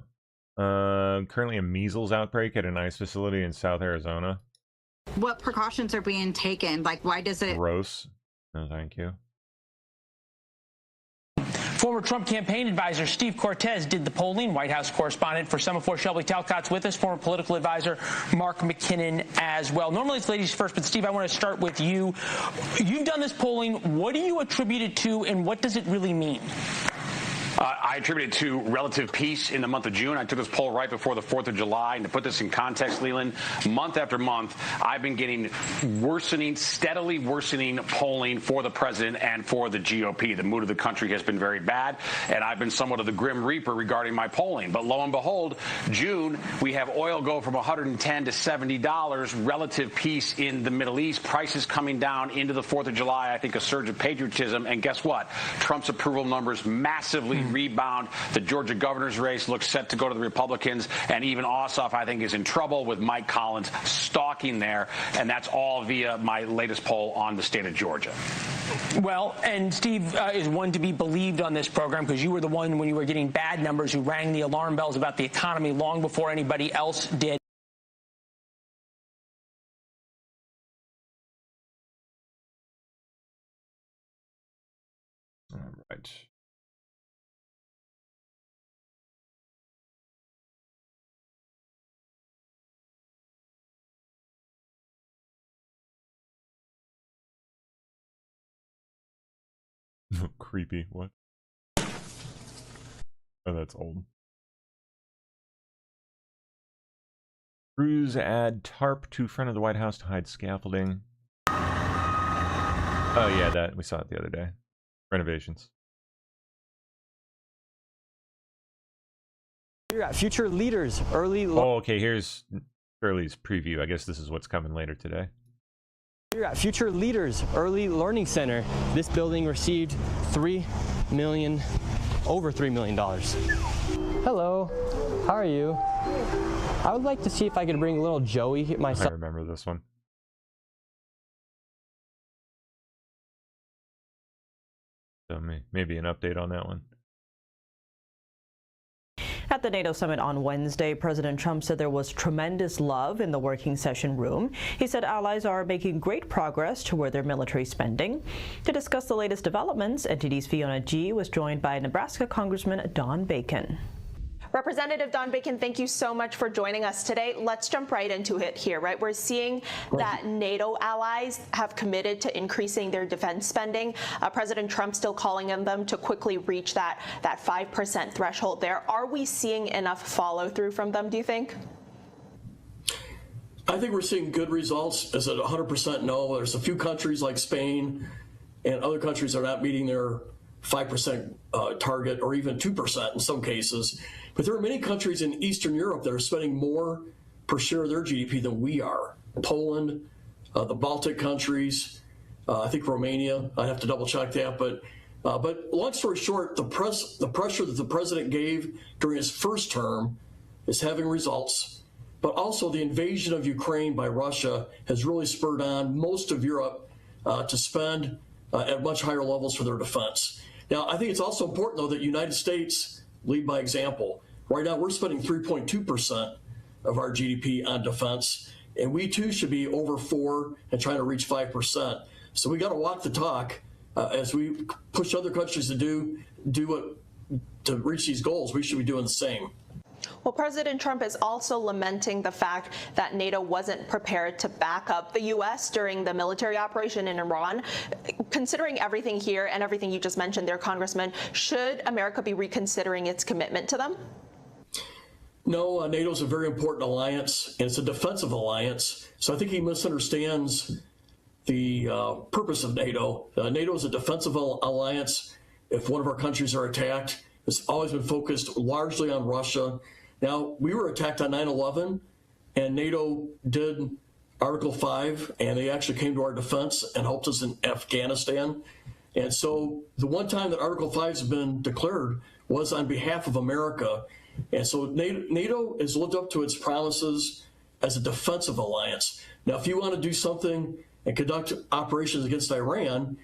Currently a measles outbreak at an ICE facility in South Arizona. What precautions are being taken? Like, why does it? Gross. No, thank you. Former Trump campaign advisor Steve Cortez did the polling. White House correspondent for Semaphore Shelby Talcott's with us. Former political advisor Mark McKinnon as well. Normally it's ladies first, but Steve, I want to start with you. You've done this polling. What do you attribute it to, and what does it really mean? I attribute it to relative peace in the month of June. I took this poll right before the 4th of July. And to put this in context, Leland, month after month, I've been getting steadily worsening polling for the president and for the GOP. The mood of the country has been very bad, and I've been somewhat of the grim reaper regarding my polling. But lo and behold, June, we have oil go from $110 to $70, relative peace in the Middle East, prices coming down into the 4th of July, I think a surge of patriotism. And guess what? Trump's approval numbers massively rebound. The Georgia governor's race looks set to go to the Republicans, and even Ossoff, I think, is in trouble with Mike Collins stalking there, and that's all via my latest poll on the state of Georgia. Well, and Steve is one to be believed on this program because you were the one when you were getting bad numbers who rang the alarm bells about the economy long before anybody else did. All right. Creepy. What? Oh, that's old. Crews add tarp to front of the White House to hide scaffolding. Oh yeah, that we saw it the other day. Renovations. Future leaders early. Oh, okay. Here's Shirley's preview. I guess this is what's coming later today. Here at Future Leaders Early Learning Center, this building received over $3 million. Hello, how are you? I would like to see if I could bring little Joey, my son. I remember this one. So maybe an update on that one. At the NATO summit on Wednesday, President Trump said there was tremendous love in the working session room. He said allies are making great progress toward their military spending. To discuss the latest developments, NTD's Fiona G. was joined by Nebraska Congressman Don Bacon. Representative Don Bacon, thank you so much for joining us today. Let's jump right into it here, right? We're seeing that NATO allies have committed to increasing their defense spending. President Trump still calling on them to quickly reach that 5% threshold there. Are we seeing enough follow through from them, do you think? I think we're seeing good results. Is it 100% no? There's a few countries like Spain and other countries that are not meeting their 5% target, or even 2% in some cases. But there are many countries in Eastern Europe that are spending more per share of their GDP than we are. Poland, the Baltic countries, I think Romania. I'd have to double check that. But long story short, the pressure that the president gave during his first term is having results. But also the invasion of Ukraine by Russia has really spurred on most of Europe to spend at much higher levels for their defense. Now, I think it's also important, though, that the United States lead by example. Right now, we're spending 3.2% of our GDP on defense, and we, too, should be over 4% and trying to reach 5%. So we got to walk the talk as we push other countries to do what to reach these goals. We should be doing the same. Well, President Trump is also lamenting the fact that NATO wasn't prepared to back up the U.S. during the military operation in Iran. Considering everything here and everything you just mentioned there, Congressman, should America be reconsidering its commitment to them? No, NATO is a very important alliance, and it's a defensive alliance. So I think he misunderstands the purpose of NATO. NATO is a defensive alliance. If one of our countries are attacked, it's always been focused largely on Russia. Now, we were attacked on 9/11, and NATO did Article 5, and they actually came to our defense and helped us in Afghanistan. And so the one time that Article 5 has been declared was on behalf of America. And so NATO has lived up to its promises as a defensive alliance. Now, if you want to do something and conduct operations against Iran,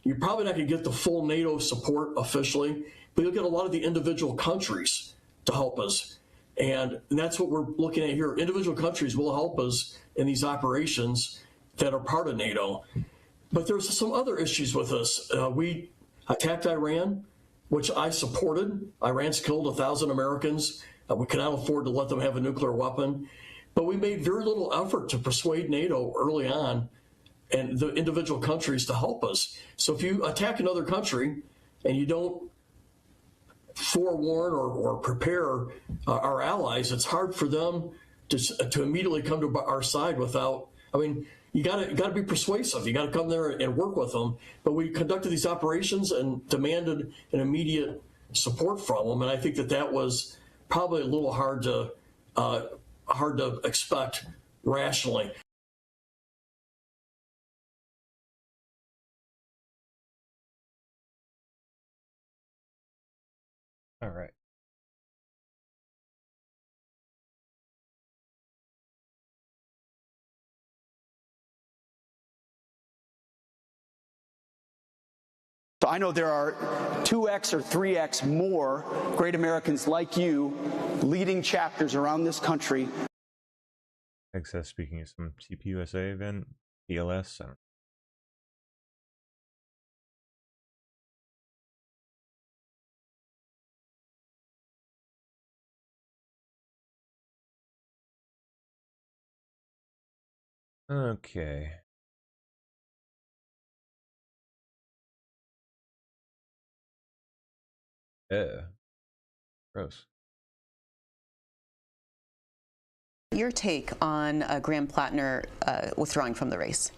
you're probably not going to get the full NATO support officially, but you'll get a lot of the individual countries to help us. And that's what we're looking at here. Individual countries will help us in these operations that are part of NATO. But there's some other issues with this. We attacked Iran, which I supported. Iran's killed 1,000 Americans. We cannot afford to let them have a nuclear weapon. But we made very little effort to persuade NATO early on and the individual countries to help us. So if you attack another country and you don't forewarn or prepare our allies, it's hard for them to immediately come to our side without, I mean, you gotta be persuasive. You gotta come there and work with them. But we conducted these operations and demanded an immediate support from them. And I think that was probably a little hard to expect rationally. All right. So I know there are 2x or 3x more great Americans like you leading chapters around this country. Excess speaking of some CPUSA event, PLS. I don't know. Okay. Gross. Your take on Graham Plattner withdrawing from the race?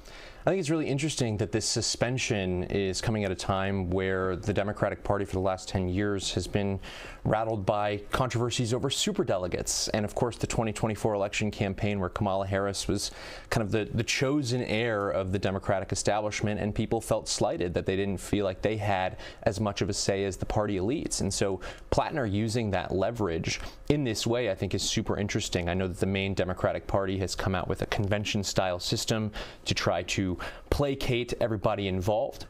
I think it's really interesting that this suspension is coming at a time where the Democratic Party for the last 10 years has been rattled by controversies over superdelegates. And of course, the 2024 election campaign where Kamala Harris was kind of the chosen heir of the Democratic establishment, and people felt slighted that they didn't feel like they had as much of a say as the party elites. And so Plattner using that leverage in this way, I think, is super interesting. I know that the main Democratic Party has come out with a convention-style system to try to placate everybody involved.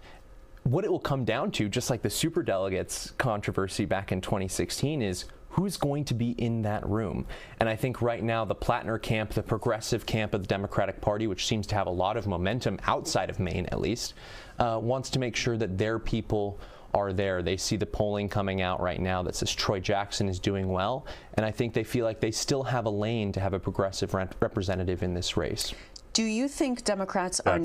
What it will come down to, just like the superdelegates controversy back in 2016, is who's going to be in that room. And I think right now the Plattner camp, the progressive camp of the Democratic Party, which seems to have a lot of momentum outside of Maine at least, wants to make sure that their people are there. They see the polling coming out right now that says Troy Jackson is doing well, and I think they feel like they still have a lane to have a progressive representative in this race. Do you think Democrats are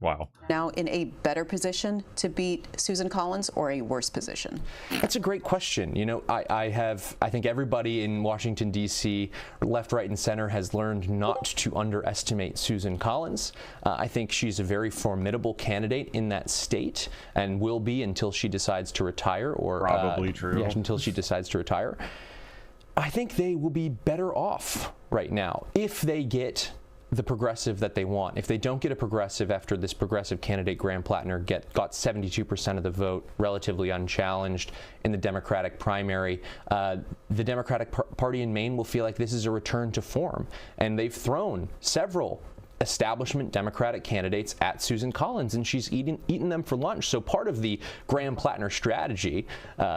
wow. now in a better position to beat Susan Collins or a worse position? That's a great question. You know, I think everybody in Washington, D.C., left, right, and center has learned not to underestimate Susan Collins. I think she's a very formidable candidate in that state and will be until she decides to retire, or probably true. Yeah, until she decides to retire. I think they will be better off right now if they get the progressive that they want. If they don't get a progressive after this progressive candidate, Graham Plattner, got 72% of the vote, relatively unchallenged in the Democratic primary, the Democratic Party in Maine will feel like this is a return to form. And they've thrown several establishment Democratic candidates at Susan Collins, and she's eaten them for lunch. So part of the Graham Plattner strategy,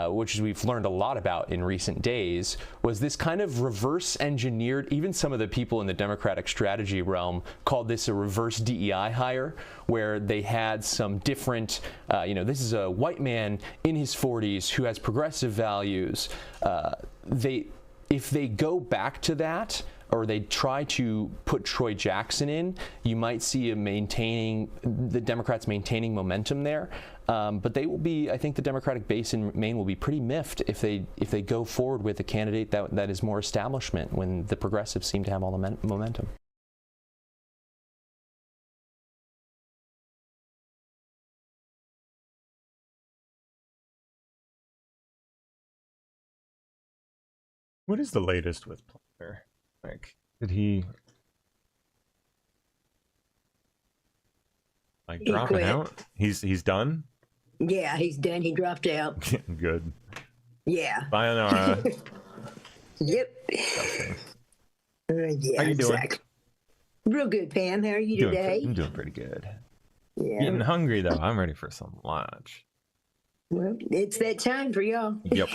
which we've learned a lot about in recent days, was this kind of reverse engineered, even some of the people in the Democratic strategy realm called this a reverse DEI hire, where they had some different, this is a white man in his 40s who has progressive values. If they go back to that, or they try to put Troy Jackson in, you might see the Democrats maintaining momentum there. But they will be, I think the Democratic base in Maine will be pretty miffed if they go forward with a candidate that is more establishment when the progressives seem to have all the momentum. What is the latest with Plattner? Like, did he dropping out? He's done? Yeah, he's done. He dropped out. Good. Yeah. Sayonara. Yep. How you doing? Real good, Pam. How are you today? I'm doing pretty good. Yeah. Getting hungry though. I'm ready for some lunch. Well, it's that time for y'all. Yep.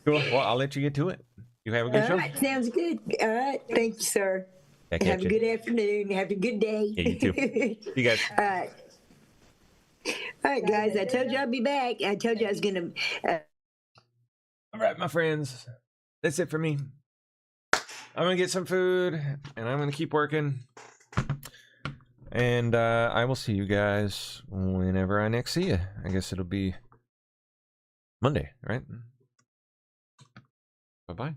Cool. Well, I'll let you get to it. You have a good show. All right, sounds good. All right, thank you, sir. Have a good afternoon. Have a good day. Yeah, you too. You guys. All right, guys. I told you I'd be back. I told you I was gonna. All right, my friends. That's it for me. I'm gonna get some food, and I'm gonna keep working. And I will see you guys whenever I next see you. I guess it'll be Monday, right? Bye-bye.